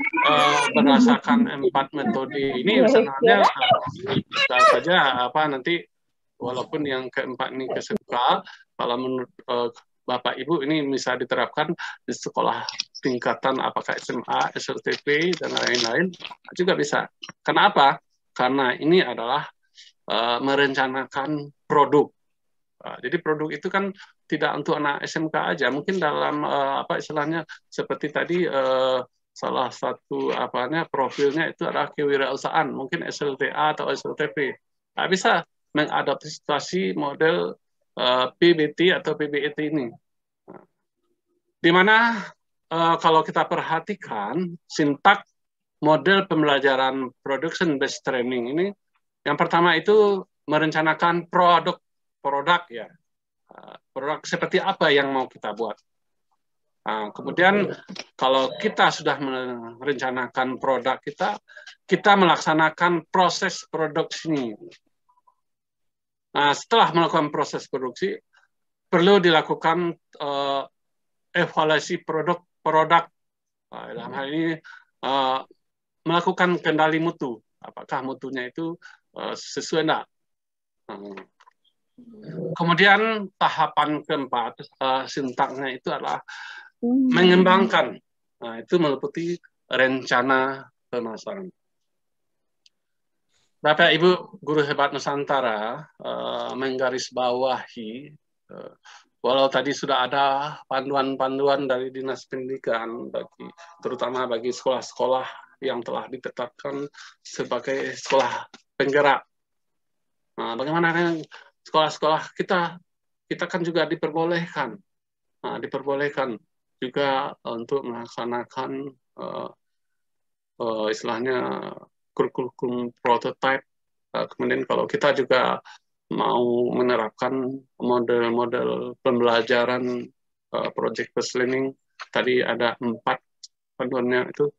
berdasarkan 4 metode ini sebenarnya bisa saja nanti walaupun yang keempat ini kesuka, kalau menurut Bapak Ibu ini bisa diterapkan di sekolah tingkatan apakah SMA, SLTP dan lain-lain juga bisa. Kenapa? Karena ini adalah merencanakan produk. Jadi produk itu kan tidak untuk anak SMK aja, mungkin dalam apa istilahnya seperti tadi salah satu profilnya itu adalah kewirausahaan, mungkin SLTA atau SLTP. Bisa mengadaptasi model PBT atau PBET ini. Di mana kalau kita perhatikan sintak model pembelajaran production based training ini, yang pertama itu merencanakan produk ya, produk seperti apa yang mau kita buat. Kemudian kalau kita sudah merencanakan produk kita melaksanakan proses produksi. Setelah melakukan proses produksi, perlu dilakukan evaluasi produk. Dalam hal ini melakukan kendali mutu, apakah mutunya itu sesuai enggak. Kemudian tahapan keempat, sintaknya itu adalah mengembangkan. Itu meliputi rencana pemasaran. Bapak Ibu guru hebat Nusantara menggarisbawahi, walau tadi sudah ada panduan-panduan dari Dinas Pendidikan, terutama bagi sekolah-sekolah yang telah ditetapkan sebagai sekolah penggerak. Bagaimana kan sekolah-sekolah kita kan juga diperbolehkan juga untuk melaksanakan istilahnya kurikulum prototype. Kemudian kalau kita juga mau menerapkan model-model pembelajaran project based learning, tadi ada 4 panduannya itu.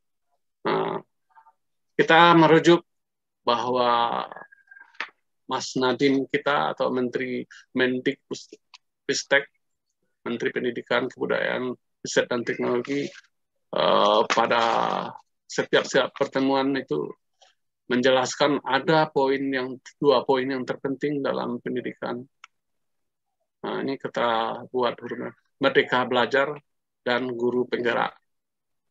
Kita merujuk bahwa Mas Nadiem kita atau Menteri Mendikbudristek, Menteri Pendidikan, Kebudayaan, Riset dan Teknologi, pada setiap pertemuan itu menjelaskan ada 2 poin yang terpenting dalam pendidikan. Ini kita buat merdeka belajar dan guru penggerak.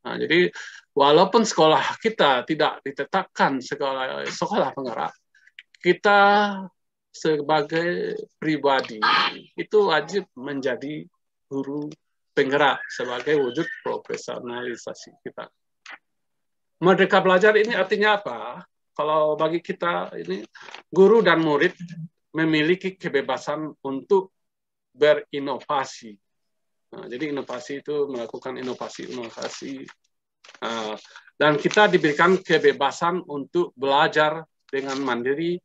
Jadi walaupun sekolah kita tidak ditetapkan sekolah penggerak, kita sebagai pribadi itu wajib menjadi guru penggerak sebagai wujud profesionalisasi kita. Merdeka belajar ini artinya apa? Kalau bagi kita ini, guru dan murid memiliki kebebasan untuk berinovasi. Jadi inovasi itu melakukan inovasi. Dan kita diberikan kebebasan untuk belajar dengan mandiri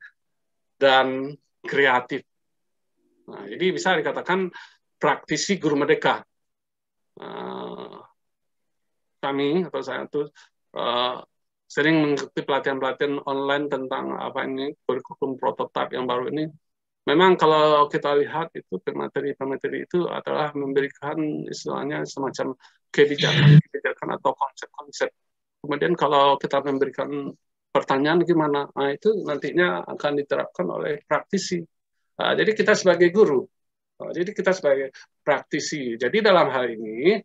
dan kreatif. Jadi bisa dikatakan praktisi guru merdeka. Kami atau saya itu sering mengikuti pelatihan-pelatihan online tentang kurikulum prototipe yang baru ini. Memang kalau kita lihat itu pemateri itu adalah memberikan istilahnya semacam kebijakan atau konsep-konsep. Kemudian kalau kita memberikan pertanyaan gimana, itu nantinya akan diterapkan oleh praktisi. Jadi kita sebagai guru, jadi kita sebagai praktisi. Jadi dalam hal ini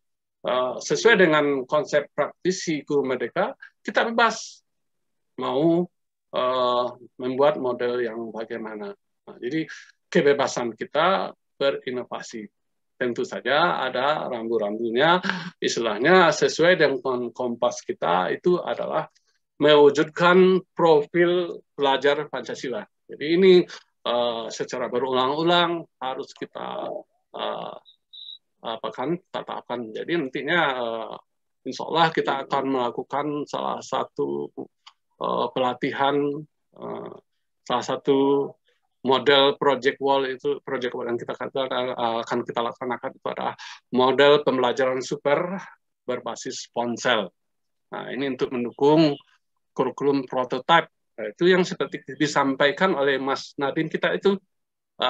sesuai dengan konsep praktisi guru merdeka, kita bebas mau membuat model yang bagaimana. Jadi kebebasan kita berinovasi. Tentu saja ada rambu-rambunya, istilahnya sesuai dengan kompas kita itu adalah mewujudkan profil pelajar Pancasila. Jadi ini secara berulang-ulang harus kita tetapkan. Jadi nantinya insya Allah kita akan melakukan salah satu pelatihan, salah satu model project wall yang kita katakan akan kita laksanakan itu adalah model pembelajaran super berbasis ponsel. Ini untuk mendukung kurikulum prototype. Itu yang seperti disampaikan oleh Mas Nadiem kita itu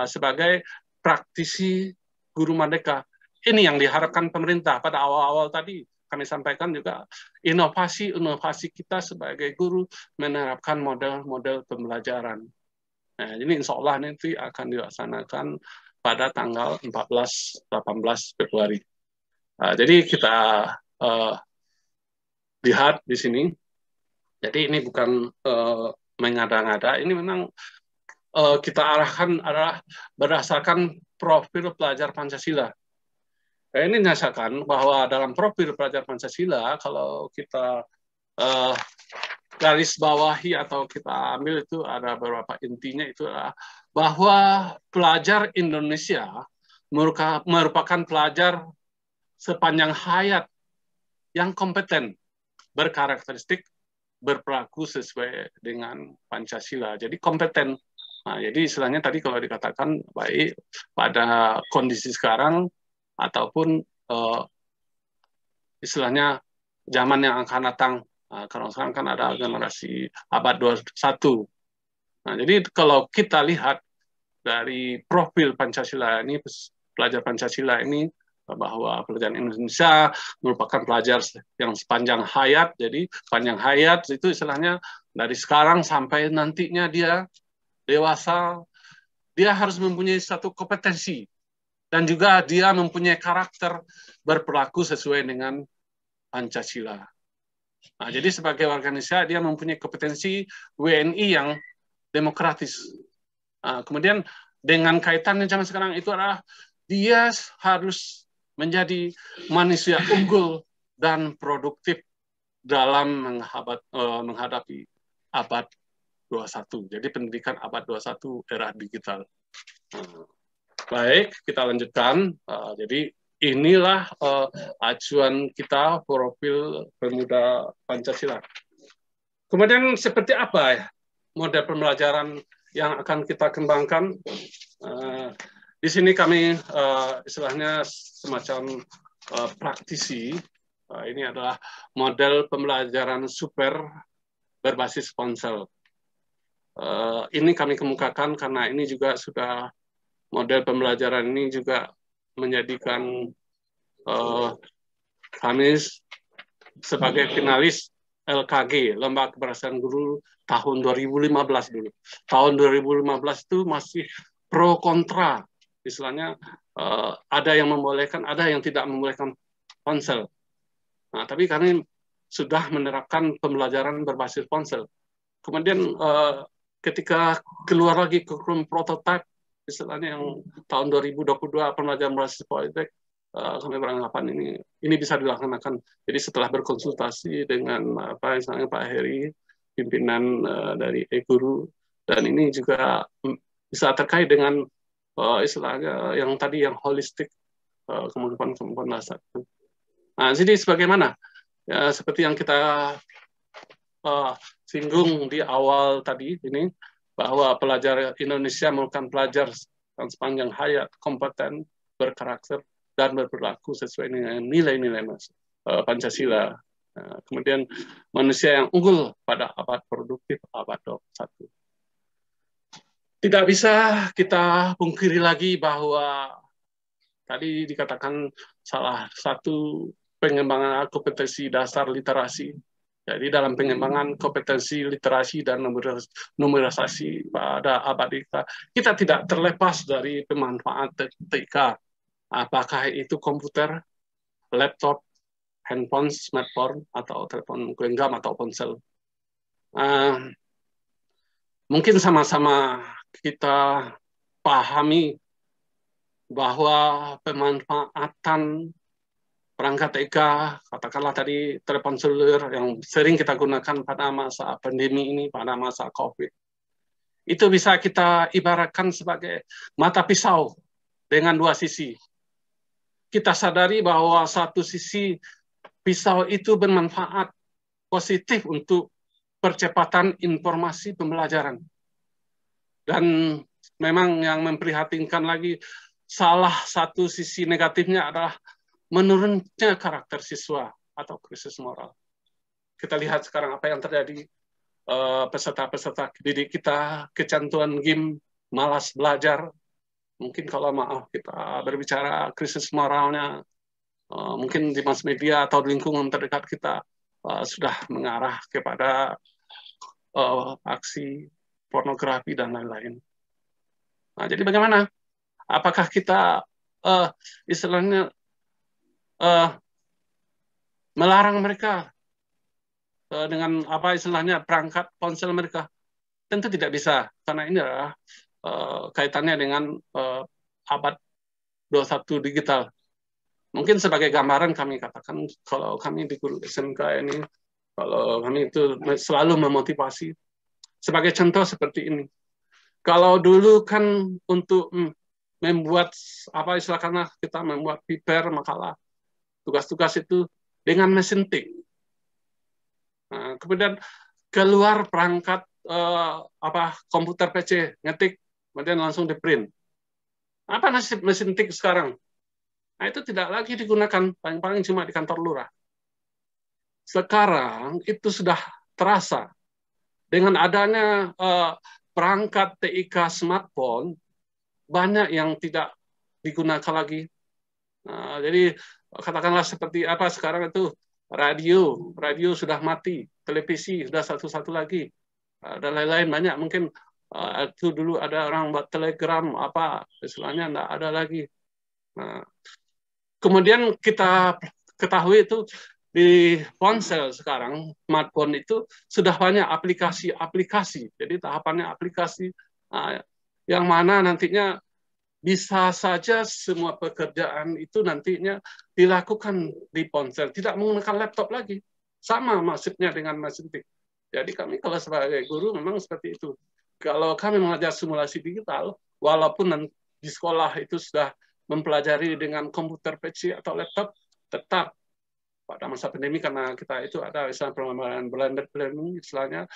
sebagai praktisi guru merdeka. Ini yang diharapkan pemerintah. Pada awal-awal tadi kami sampaikan juga inovasi kita sebagai guru menerapkan model-model pembelajaran. Ini insya Allah nanti akan dilaksanakan pada tanggal 14-18 Februari. Jadi kita lihat di sini. Jadi ini bukan mengada-ngada, ini memang kita arahkan adalah berdasarkan profil pelajar Pancasila. Ini menyatakan bahwa dalam profil pelajar Pancasila, kalau kita garis bawahi atau kita ambil itu ada beberapa intinya, itu adalah bahwa pelajar Indonesia merupakan pelajar sepanjang hayat yang kompeten, berkarakteristik, berperilaku sesuai dengan Pancasila. Jadi kompeten. Nah, jadi istilahnya tadi kalau dikatakan baik pada kondisi sekarang ataupun istilahnya zaman yang akan datang. Nah, karena sekarang kan ada generasi abad 21. Nah, jadi kalau kita lihat dari profil Pancasila ini, pelajar Pancasila ini, bahwa pelajar Indonesia merupakan pelajar yang sepanjang hayat. Jadi panjang hayat itu istilahnya dari sekarang sampai nantinya dia dewasa, dia harus mempunyai satu kompetensi dan juga dia mempunyai karakter berperilaku sesuai dengan Pancasila. Nah, jadi sebagai warga Indonesia dia mempunyai kompetensi WNI yang demokratis. Nah, kemudian dengan kaitannya zaman sekarang itu adalah dia harus menjadi manusia unggul dan produktif dalam menghadapi abad 21. Jadi pendidikan abad 21 era digital. Baik, kita lanjutkan. Jadi inilah acuan kita profil pemuda Pancasila. Kemudian seperti apa ya model pembelajaran yang akan kita kembangkan? Di sini kami istilahnya semacam praktisi. Ini adalah model pembelajaran super berbasis ponsel. Ini kami kemukakan karena ini juga sudah model pembelajaran ini juga menjadikan kami sebagai finalis LKG, Lomba Keberhasilan Guru tahun 2015 dulu. Tahun 2015 itu masih pro kontra. Istilahnya ada yang membolehkan, ada yang tidak membolehkan ponsel. Nah, tapi kami sudah menerapkan pembelajaran berbasis ponsel. Kemudian ketika keluar lagi kurikulum prototipe, istilahnya yang tahun 2022 pembelajaran berbasis politik, kami beranggapan ini bisa dilaksanakan. Jadi setelah berkonsultasi dengan misalnya Pak Heri, pimpinan dari e-guru, dan ini juga bisa terkait dengan istilahnya yang tadi yang holistik, kemudian dasar. Nah, jadi sebagaimana ya, seperti yang kita singgung di awal tadi ini, bahwa pelajar Indonesia merupakan pelajar yang sepanjang hayat kompeten, berkarakter, dan berperilaku sesuai dengan nilai-nilai Pancasila. Kemudian manusia yang unggul pada abad produktif, abad 21. Tidak bisa kita pungkiri lagi bahwa tadi dikatakan salah satu pengembangan kompetensi dasar literasi. Jadi dalam pengembangan kompetensi literasi dan numerisasi pada abad kita tidak terlepas dari pemanfaatan TK. Apakah itu komputer, laptop, handphone, smartphone, atau telepon genggam atau ponsel. Mungkin sama-sama kita pahami bahwa pemanfaatan perangkat TK, katakanlah tadi telepon seluler yang sering kita gunakan pada masa pandemi ini, pada masa COVID, itu bisa kita ibaratkan sebagai mata pisau dengan dua sisi. Kita sadari bahwa satu sisi pisau itu bermanfaat positif untuk percepatan informasi pembelajaran. Dan memang yang memprihatinkan lagi, salah satu sisi negatifnya adalah menurunnya karakter siswa atau krisis moral. Kita lihat sekarang apa yang terjadi, peserta-peserta didik kita, kecanduan game, malas belajar. Mungkin kalau maaf kita berbicara krisis moralnya, mungkin di mass media atau di lingkungan terdekat kita sudah mengarah kepada aksi pornografi dan lain-lain. Nah, jadi bagaimana? Apakah kita istilahnya melarang mereka dengan apa istilahnya perangkat ponsel mereka? Tentu tidak bisa, karena ini adalah kaitannya dengan abad 21 digital. Mungkin sebagai gambaran kami katakan, kalau kami di guru SMK ini, kalau kami itu selalu memotivasi, sebagai contoh seperti ini. Kalau dulu kan untuk membuat apa istilahnya kita membuat paper makalah, tugas-tugas itu dengan mesin tik. Nah, kemudian keluar perangkat komputer PC, ngetik, kemudian langsung di print. Apa nasib mesin tik sekarang? Nah, itu tidak lagi digunakan, paling-paling cuma di kantor lurah. Sekarang itu sudah terasa dengan adanya perangkat TIK smartphone, banyak yang tidak digunakan lagi. Jadi katakanlah seperti apa sekarang itu radio sudah mati, televisi sudah satu-satu lagi, dan lain-lain banyak. Mungkin itu dulu ada orang buat telegram apa istilahnya tidak ada lagi. Kemudian kita ketahui itu di ponsel sekarang, smartphone itu sudah banyak aplikasi-aplikasi. Jadi tahapannya aplikasi yang mana nantinya bisa saja semua pekerjaan itu nantinya dilakukan di ponsel, tidak menggunakan laptop lagi. Sama maksudnya dengan mesin tik. Jadi kami kalau sebagai guru memang seperti itu. Kalau kami mengajar simulasi digital, walaupun di sekolah itu sudah mempelajari dengan komputer PC atau laptop, tetap pada masa pandemi karena kita itu ada istilah pembelajaran blended learning, istilahnya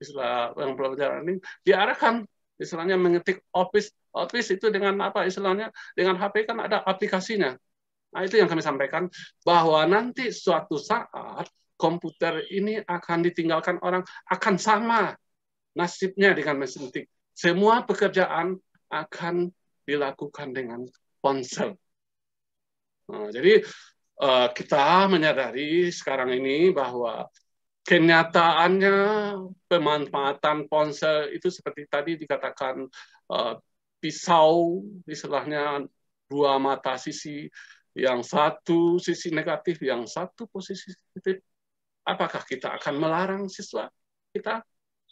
istilah yang pembelajaran ini diarahkan istilahnya mengetik Office itu dengan apa istilahnya dengan HP kan ada aplikasinya. Nah itu yang kami sampaikan bahwa nanti suatu saat komputer ini akan ditinggalkan orang, akan sama nasibnya dengan mesin tik. Semua pekerjaan akan dilakukan dengan ponsel. Nah, jadi kita menyadari sekarang ini bahwa kenyataannya pemanfaatan ponsel itu seperti tadi dikatakan pisau, istilahnya dua mata sisi, yang satu sisi negatif, yang satu posisi positif. Apakah kita akan melarang siswa kita?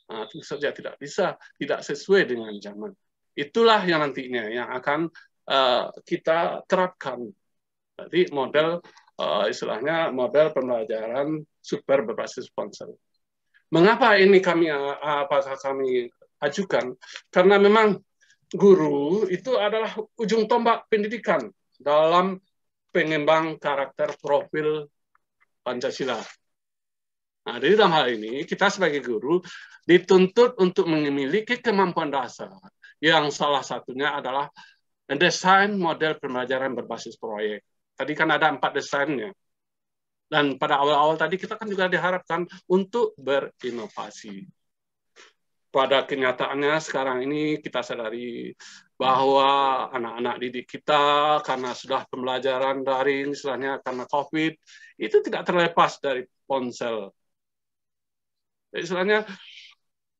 Nah, tentu saja tidak bisa, tidak sesuai dengan zaman. Itulah yang nantinya yang akan kita terapkan. Jadi model istilahnya model pembelajaran super berbasis ponsel. Mengapa ini apakah kami ajukan? Karena memang guru itu adalah ujung tombak pendidikan dalam pengembang karakter profil Pancasila. Nah, dari dalam hal ini kita sebagai guru dituntut untuk memiliki kemampuan dasar yang salah satunya adalah mendesain model pembelajaran berbasis proyek. Tadi kan ada 4 desainnya. Dan pada awal-awal tadi kita kan juga diharapkan untuk berinovasi. Pada kenyataannya sekarang ini kita sadari bahwa anak-anak didik kita karena sudah pembelajaran daring, istilahnya karena COVID, itu tidak terlepas dari ponsel. Jadi, istilahnya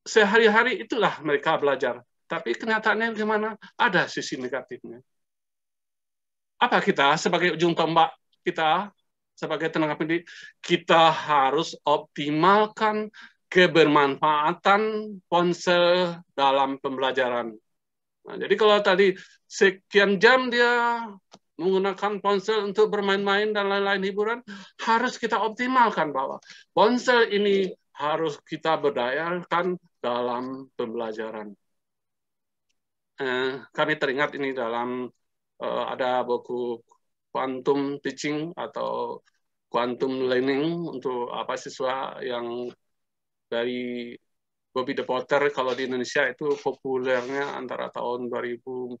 sehari-hari itulah mereka belajar. Tapi kenyataannya bagaimana? Ada sisi negatifnya. Apa kita sebagai ujung tombak kita, sebagai tenaga pendidik, kita harus optimalkan kebermanfaatan ponsel dalam pembelajaran. Nah, jadi kalau tadi sekian jam dia menggunakan ponsel untuk bermain-main dan lain-lain hiburan, harus kita optimalkan bahwa ponsel ini harus kita berdayakan dalam pembelajaran. Kami teringat ini dalam ada buku quantum teaching atau quantum learning untuk siswa yang dari Bobby De Potter, kalau di Indonesia itu populernya antara tahun 2013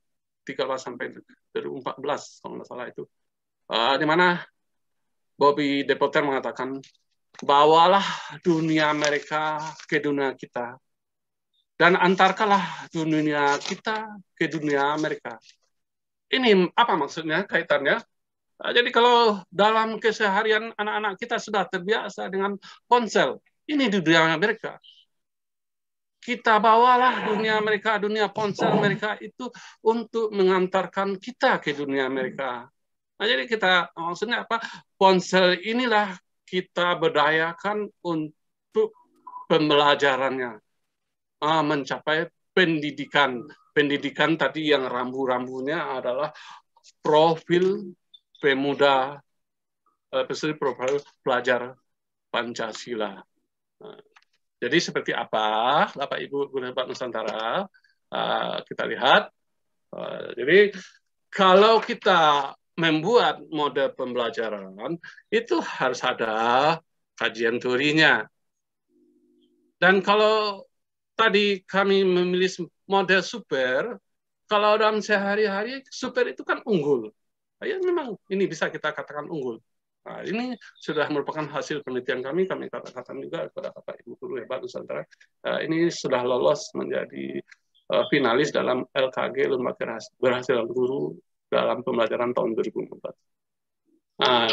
sampai 2014 kalau nggak salah itu, di mana Bobby De Potter mengatakan bawalah dunia mereka ke dunia kita dan antarkanlah dunia kita ke dunia mereka. Ini apa maksudnya kaitannya? Jadi kalau dalam keseharian anak-anak kita sudah terbiasa dengan ponsel, ini di dunia mereka. kita bawalah dunia mereka, dunia ponsel mereka itu untuk mengantarkan kita ke dunia mereka. Nah, jadi kita maksudnya apa? Ponsel inilah kita berdayakan untuk pembelajarannya, mencapai pendidikan. Pendidikan tadi yang rambu-rambunya adalah profil pemuda, profil pelajar Pancasila. Jadi seperti apa, Bapak Ibu Guru Hebat Nusantara, kita lihat. Jadi kalau kita membuat model pembelajaran, itu harus ada kajian teorinya. Dan kalau tadi kami memilih model super, kalau dalam sehari-hari, super itu kan unggul. Ya memang ini bisa kita katakan unggul. Nah, ini sudah merupakan hasil penelitian kami katakan juga kepada Bapak Ibu Guru Hebat Nusantara. Ini sudah lolos menjadi finalis dalam LKG Lembaga Keberhasilan Guru dalam pembelajaran tahun 2014. Nah,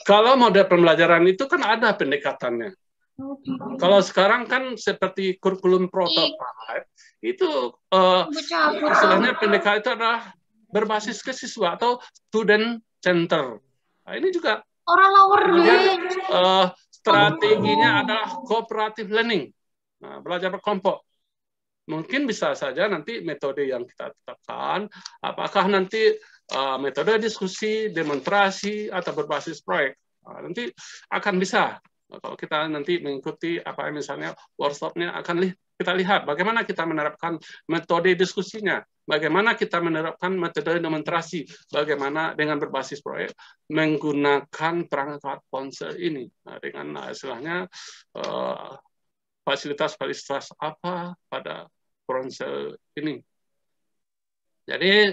kalau model pembelajaran itu kan ada pendekatannya. Kalau sekarang kan seperti kurikulum prototype, itu istilahnya pendekatan itu adalah berbasis ke siswa atau student center. Nah, ini juga strateginya adalah cooperative learning, belajar berkelompok. Mungkin bisa saja nanti metode yang kita tetapkan, apakah nanti metode diskusi, demonstrasi, atau berbasis proyek. Nanti akan bisa. Kalau kita nanti mengikuti apa misalnya workshop-nya, akan kita lihat bagaimana kita menerapkan metode diskusinya, bagaimana kita menerapkan metode demonstrasi, bagaimana dengan berbasis proyek menggunakan perangkat ponsel ini, dengan istilahnya fasilitas-fasilitas apa pada ponsel ini. Jadi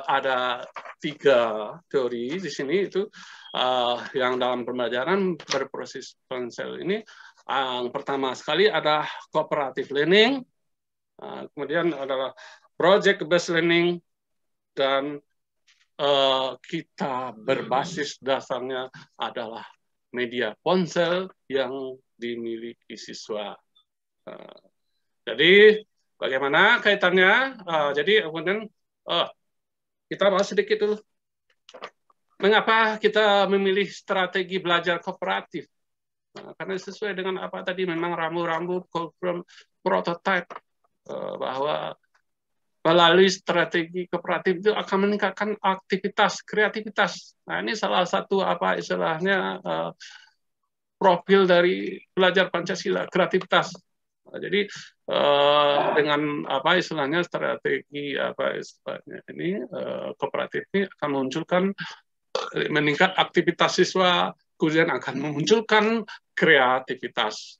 ada 3 teori di sini itu yang dalam pembelajaran berproses ponsel ini. Yang pertama sekali ada cooperative learning, kemudian adalah project based learning, dan kita berbasis dasarnya adalah media ponsel yang dimiliki siswa. Jadi bagaimana kaitannya? Jadi kemudian kita bahas sedikit dulu. Mengapa kita memilih strategi belajar kooperatif? Karena sesuai dengan apa tadi, memang rambu-rambu prototype bahwa melalui strategi kooperatif itu akan meningkatkan aktivitas, kreativitas. Nah, ini salah satu apa istilahnya profil dari belajar Pancasila, kreativitas. Jadi dengan apa istilahnya strategi apa istilahnya ini kooperatif ini akan memunculkan meningkat aktivitas siswa, kemudian akan memunculkan kreativitas.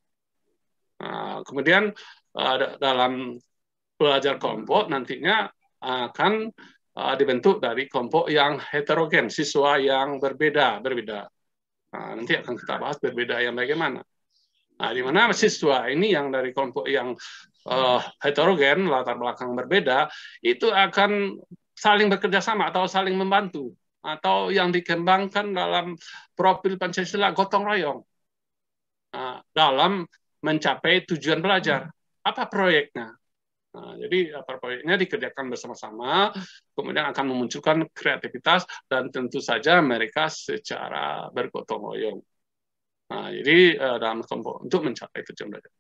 Kemudian dalam belajar kelompok nantinya akan dibentuk dari kelompok yang heterogen, siswa yang berbeda. Nanti akan kita bahas berbeda yang bagaimana. Di mana siswa ini yang dari kelompok yang heterogen, latar belakang berbeda, itu akan saling bekerja sama atau saling membantu, atau yang dikembangkan dalam profil Pancasila gotong royong dalam mencapai tujuan belajar. Apa proyeknya? Jadi apa proyeknya dikerjakan bersama-sama, kemudian akan memunculkan kreativitas, dan tentu saja mereka secara bergotong royong. Jadi dalam kelompok untuk mencapai tujuan belajar.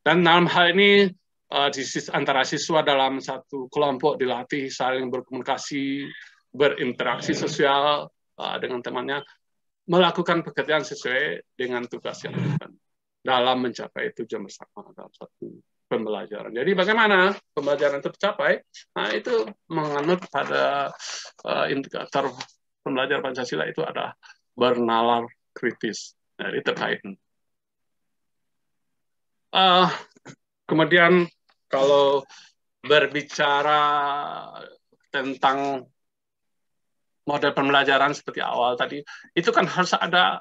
Dan dalam hal ini antara siswa dalam satu kelompok dilatih saling berkomunikasi, berinteraksi sosial dengan temannya, melakukan pekerjaan sesuai dengan tugas yang diberikan dalam mencapai tujuan bersama dalam satu pembelajaran. Jadi bagaimana pembelajaran itu tercapai? Nah, itu menganut pada indikator pembelajaran Pancasila itu adalah bernalar kritis. Jadi terkait. Kemudian kalau berbicara tentang model pembelajaran seperti awal tadi, itu kan harus ada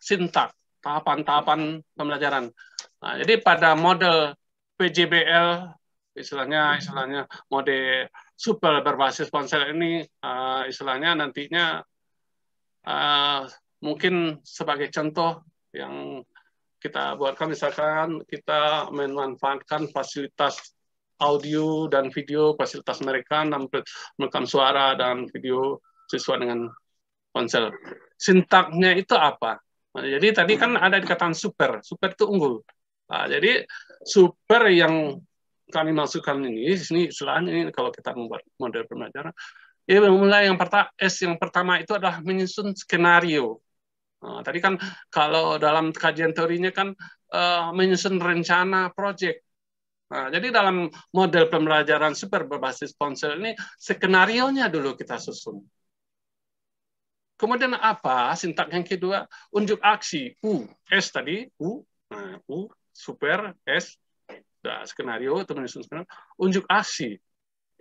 sintak, tahapan-tahapan pembelajaran. Nah, jadi pada model PJBL, istilahnya model super berbasis ponsel ini, istilahnya nantinya mungkin sebagai contoh yang kita buatkan, misalkan kita memanfaatkan fasilitas audio dan video, fasilitas mereka, merekam suara dan video sesuai dengan ponsel. Sintaknya itu apa? Nah, jadi tadi kan ada dikatakan super itu unggul. Nah, jadi super yang kami masukkan ini, di sini istilahnya ini kalau kita membuat model pembelajaran, ya mulai yang pertama itu adalah menyusun skenario. Nah, tadi kan kalau dalam kajian teorinya kan menyusun rencana proyek. Nah, jadi dalam model pembelajaran super berbasis ponsel ini skenarionya dulu kita susun. Kemudian apa? Sintak yang kedua, unjuk aksi. S tadi, nah, super, S, nah, skenario, itu menyusun skenario. Unjuk aksi.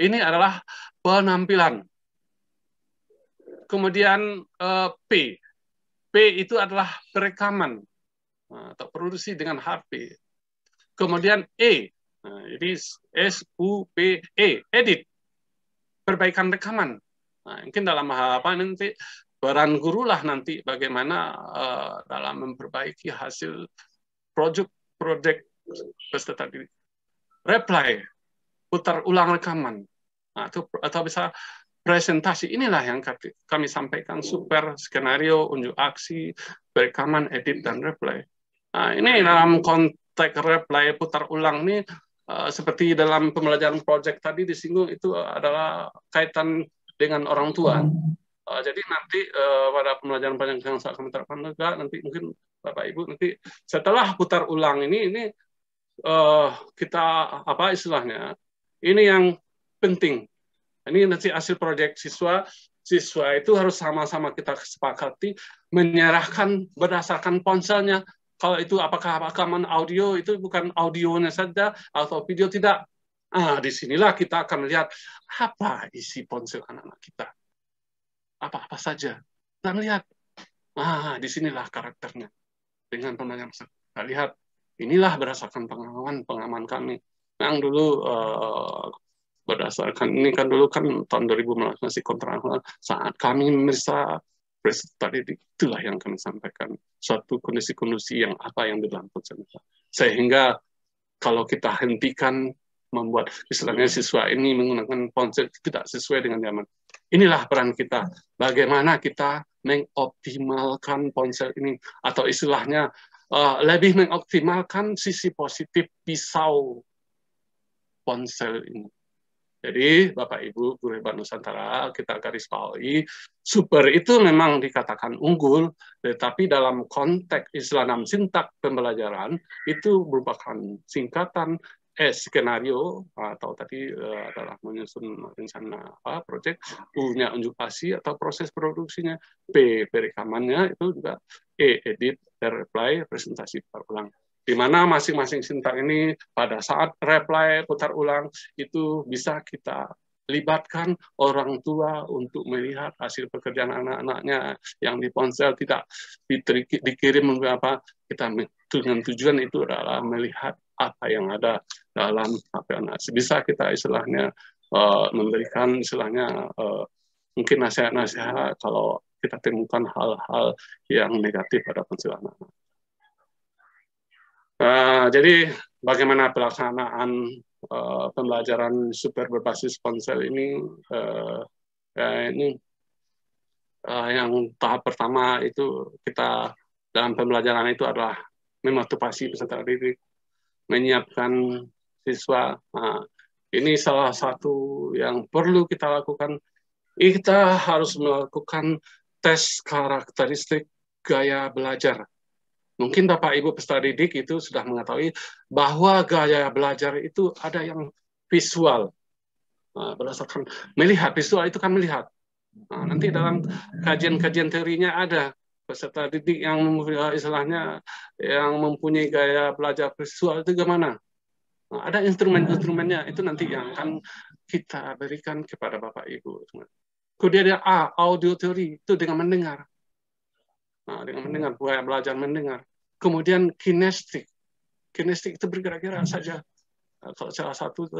Ini adalah penampilan. Kemudian P. P itu adalah perekaman atau produksi dengan HP. Kemudian E. Nah, jadi SUPE, edit. Perbaikan rekaman. Nah, mungkin dalam hal apa nanti peran guru lah nanti bagaimana dalam memperbaiki hasil project peserta didik. Reply, putar ulang rekaman, atau bisa presentasi. Inilah yang kami sampaikan, super, skenario, unjuk aksi, perekaman, edit, dan reply. Nah, ini dalam konteks reply, putar ulang ini seperti dalam pembelajaran project tadi disinggung, itu adalah kaitan dengan orang tua. Jadi nanti pada pembelajaran yang saya akan terapkan juga, nanti mungkin Bapak Ibu nanti setelah putar ulang ini kita apa istilahnya, ini yang penting. Ini nanti hasil proyek siswa itu harus sama-sama kita sepakati menyerahkan berdasarkan ponselnya. Kalau itu apakah rekaman audio itu bukan audionya saja atau video, tidak. Disinilah kita akan lihat apa isi ponsel anak-anak kita. Apa-apa saja. Kita lihat. Disinilah karakternya. Dengan pembelajaran kita lihat. Inilah berdasarkan pengalaman kami. Yang dulu berdasarkan ini kan dulu kan tahun 2015 masih kontra saat kami memeriksa tadi, itulah yang kami sampaikan, suatu kondisi-kondisi yang apa yang di dalam ponsel, sehingga kalau kita hentikan membuat istilahnya siswa ini menggunakan ponsel tidak sesuai dengan zaman. Inilah peran kita, bagaimana kita mengoptimalkan ponsel ini, atau istilahnya lebih mengoptimalkan sisi positif pisau ponsel ini. Jadi Bapak Ibu guru hebat Nusantara, kita garis bawahi, super itu memang dikatakan unggul, tetapi dalam konteks istilah dalam sintak pembelajaran itu merupakan singkatan skenario, atau tadi adalah menyusun rencana proyek, U-nya unjuk aksi atau proses produksinya, P perekamannya, itu juga E edit, reply, presentasi putar ulang. Di mana masing-masing sintak ini pada saat reply putar ulang itu bisa kita libatkan orang tua untuk melihat hasil pekerjaan anak-anaknya yang di ponsel, tidak dikirim beberapa, kita dengan tujuan itu adalah melihat apa yang ada dalam HP anak. Bisa kita istilahnya memberikan istilahnya mungkin nasihat-nasihat kalau kita temukan hal-hal yang negatif pada ponsel anak-anak. Jadi bagaimana pelaksanaan pembelajaran super berbasis ponsel ini? Yang tahap pertama itu kita dalam pembelajaran itu adalah memotivasi peserta didik, menyiapkan siswa. Ini salah satu yang perlu kita lakukan. Kita harus melakukan tes karakteristik gaya belajar. Mungkin Bapak Ibu peserta didik itu sudah mengetahui bahwa gaya belajar itu ada yang visual. Berdasarkan melihat, visual itu kan melihat. Nanti dalam kajian-kajian teorinya ada peserta didik yang istilahnya yang mempunyai gaya belajar visual itu gimana? Ada instrumen-instrumennya, itu nanti yang akan kita berikan kepada Bapak Ibu. Kemudian ada audio teori, itu dengan mendengar. Dengan mendengar, gaya belajar mendengar. Kemudian kinestik. Kinestik itu bergerak-gerak saja. Kalau salah satu,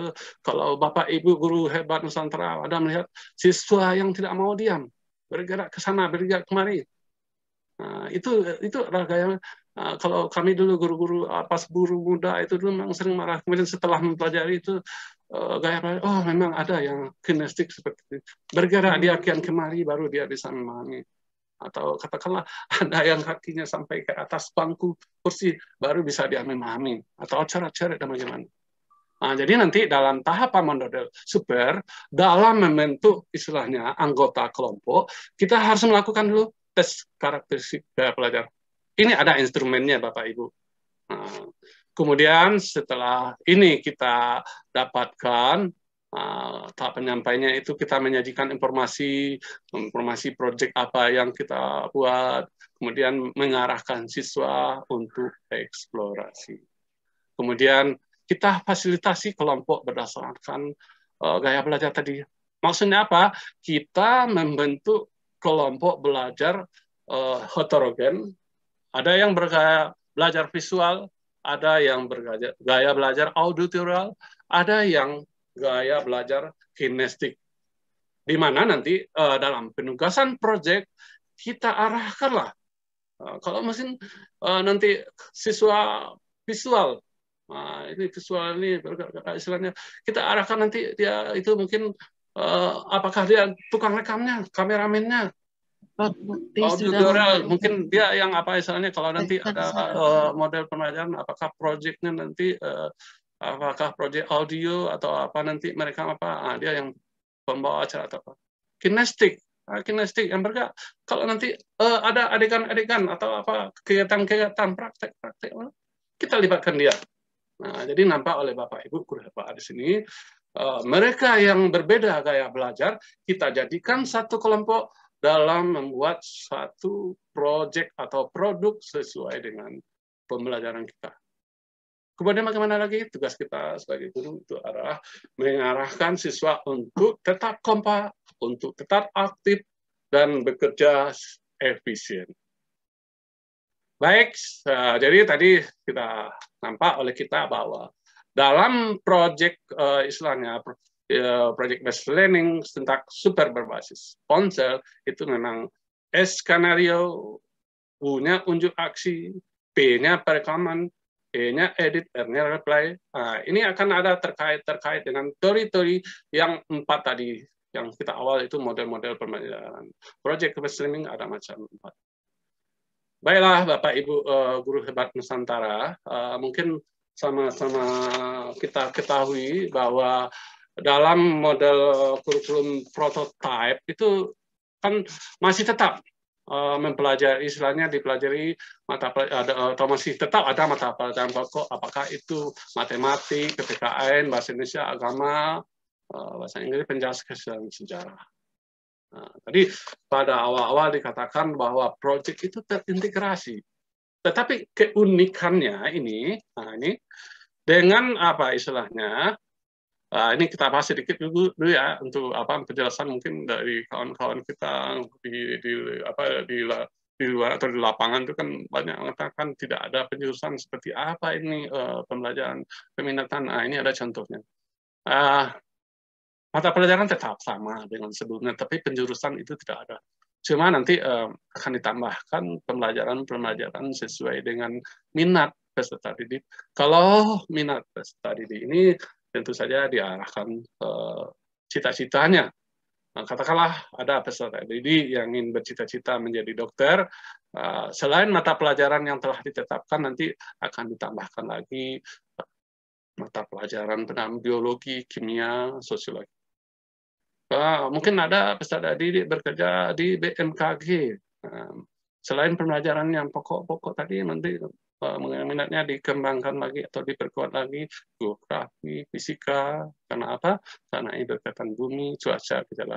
kalau Bapak Ibu guru hebat Nusantara ada melihat siswa yang tidak mau diam, bergerak ke sana, bergerak kemari. Nah, itu adalah gaya. Kalau kami dulu guru-guru pas guru muda itu dulu memang sering marah. Kemudian setelah mempelajari itu gaya belajar, oh memang ada yang kinestik seperti itu. Bergerak dia kian kemari baru dia bisa memahami. Atau katakanlah ada yang kakinya sampai ke atas bangku kursi baru bisa dia memahami. Atau coret-coret dan bagaimana. Nah, jadi nanti dalam tahapan model super, dalam membentuk istilahnya anggota kelompok, kita harus melakukan dulu tes karakteristik gaya belajar. Ini ada instrumennya Bapak Ibu. Nah, kemudian setelah ini kita dapatkan tahap penyampainya itu kita menyajikan informasi proyek apa yang kita buat, kemudian mengarahkan siswa untuk eksplorasi. Kemudian kita fasilitasi kelompok berdasarkan gaya belajar tadi. Maksudnya apa? Kita membentuk kelompok belajar heterogen. Ada yang bergaya belajar visual, ada yang bergaya belajar auditorial, ada yang gaya belajar kinestik. Di mana nanti dalam penugasan proyek kita arahkanlah. Kalau mesin nanti siswa visual, ini visual ini istilahnya kita arahkan nanti dia itu mungkin apakah dia tukang rekamnya, kameramennya, auditorial, mungkin dia yang apa istilahnya kalau nanti ada model pembelajaran, apakah proyeknya nanti apakah proyek audio atau apa nanti mereka apa, dia yang pembawa acara atau apa. Kinestik yang bergerak. Kalau nanti ada adegan-adegan atau apa kegiatan-kegiatan praktek-praktek, kita libatkan dia. Nah, jadi nampak oleh Bapak Ibu guru Bapak di sini, mereka yang berbeda gaya belajar kita jadikan satu kelompok dalam membuat satu proyek atau produk sesuai dengan pembelajaran kita. Kemudian bagaimana lagi? Tugas kita sebagai guru itu adalah mengarahkan siswa untuk tetap kompak, untuk tetap aktif, dan bekerja efisien. Baik, jadi tadi kita nampak oleh kita bahwa dalam proyek istilahnya project based learning tentang super berbasis ponsel itu memang S skenario, U-nya unjuk aksi, P-nya perekaman, E-nya edit, R-nya reply. Nah, ini akan ada terkait dengan teori-teori yang 4 tadi yang kita awal itu model-model pembelajaran. Project based learning ada macam 4. Baiklah Bapak Ibu guru hebat Nusantara, mungkin sama-sama kita ketahui bahwa dalam model kurikulum prototype itu kan masih tetap mempelajari, istilahnya dipelajari mata atau masih tetap ada mata pelajaran pokok, apakah itu matematik, PPKN, bahasa Indonesia, agama, bahasa Inggris, penjelasan sejarah. Nah, tadi pada awal-awal dikatakan bahwa proyek itu terintegrasi, tetapi keunikannya ini dengan apa istilahnya? Ini kita bahas sedikit dulu ya untuk apa penjelasan mungkin dari kawan-kawan kita di luar atau di lapangan itu kan banyak mengatakan tidak ada penjurusan seperti apa ini pembelajaran peminatan. Nah, ini ada contohnya. Mata pelajaran tetap sama dengan sebelumnya, tapi penjurusan itu tidak ada. Cuma nanti akan ditambahkan pembelajaran sesuai dengan minat peserta didik. Kalau minat peserta didik ini tentu saja diarahkan cita-citanya. Nah, katakanlah ada peserta didik yang ingin bercita-cita menjadi dokter, selain mata pelajaran yang telah ditetapkan, nanti akan ditambahkan lagi mata pelajaran tentang biologi, kimia, sosiologi. Mungkin ada peserta didik bekerja di BMKG. Selain pembelajaran yang pokok-pokok tadi, nanti minatnya dikembangkan lagi atau diperkuat lagi geografi, fisika, karena apa? Karena ini berkaitan bumi, cuaca, gejala.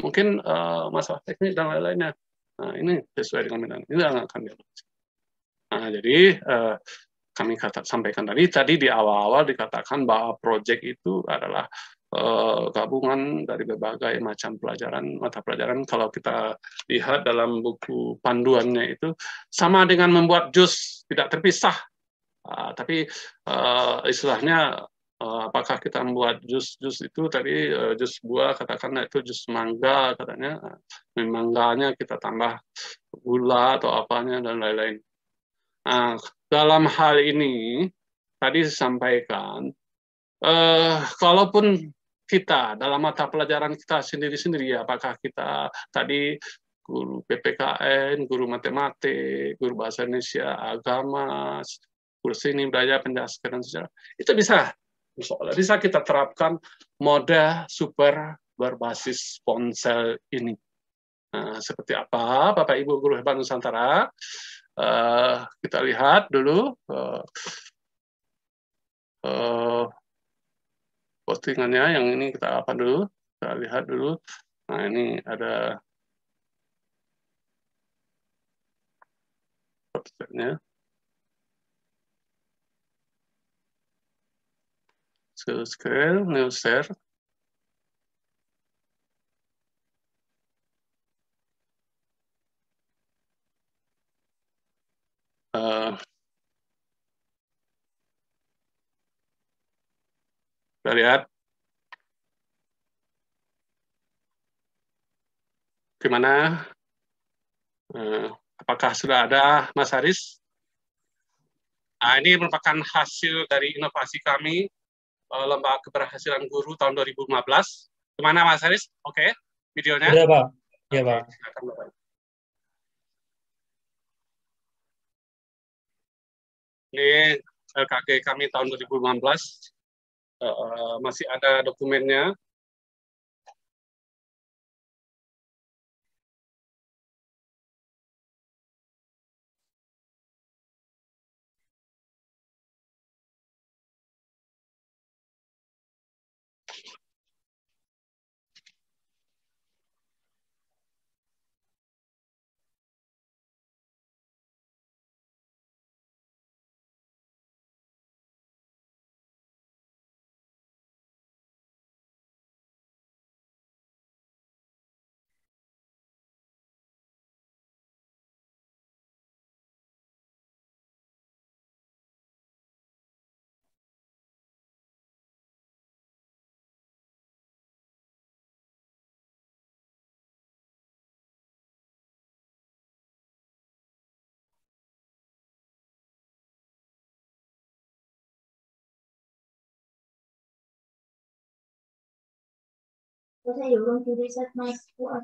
Mungkin masalah teknik dan lain-lainnya. Nah, ini sesuai dengan minat. Ini akan dilakukan. Nah, jadi kami sampaikan tadi di awal-awal dikatakan bahwa proyek itu adalah gabungan dari berbagai macam mata pelajaran. Kalau kita lihat dalam buku panduannya itu sama dengan membuat jus, tidak terpisah, tapi istilahnya apakah kita membuat jus itu tadi jus buah, katakanlah itu jus mangga, katanya mangganya kita tambah gula atau apanya dan lain-lain. Nah, dalam hal ini tadi disampaikan, kalaupun kita dalam mata pelajaran kita sendiri-sendiri, apakah kita tadi guru PPKN, guru matematik, guru bahasa Indonesia, agama, guru seni budaya, pendidikan dan sejarah, itu bisa kita terapkan mode super berbasis ponsel ini. Nah, seperti apa, Bapak Ibu guru hebat Nusantara? Kita lihat dulu postingannya. Yang ini kita apa dulu? Kita lihat dulu. Nah, ini ada postingannya. Scale, new share. Kita lihat gimana, apakah sudah ada Mas Haris? Nah, ini merupakan hasil dari inovasi kami, Lomba Keberhasilan Guru tahun 2015. Gimana Mas Haris? Oke, videonya? Sudah, Pak. Ya, Oke, Pak. silakan, Bapak. Ini LKG kami tahun 2015. Masih ada dokumennya. Có thể hiểu luôn khi đi set nice của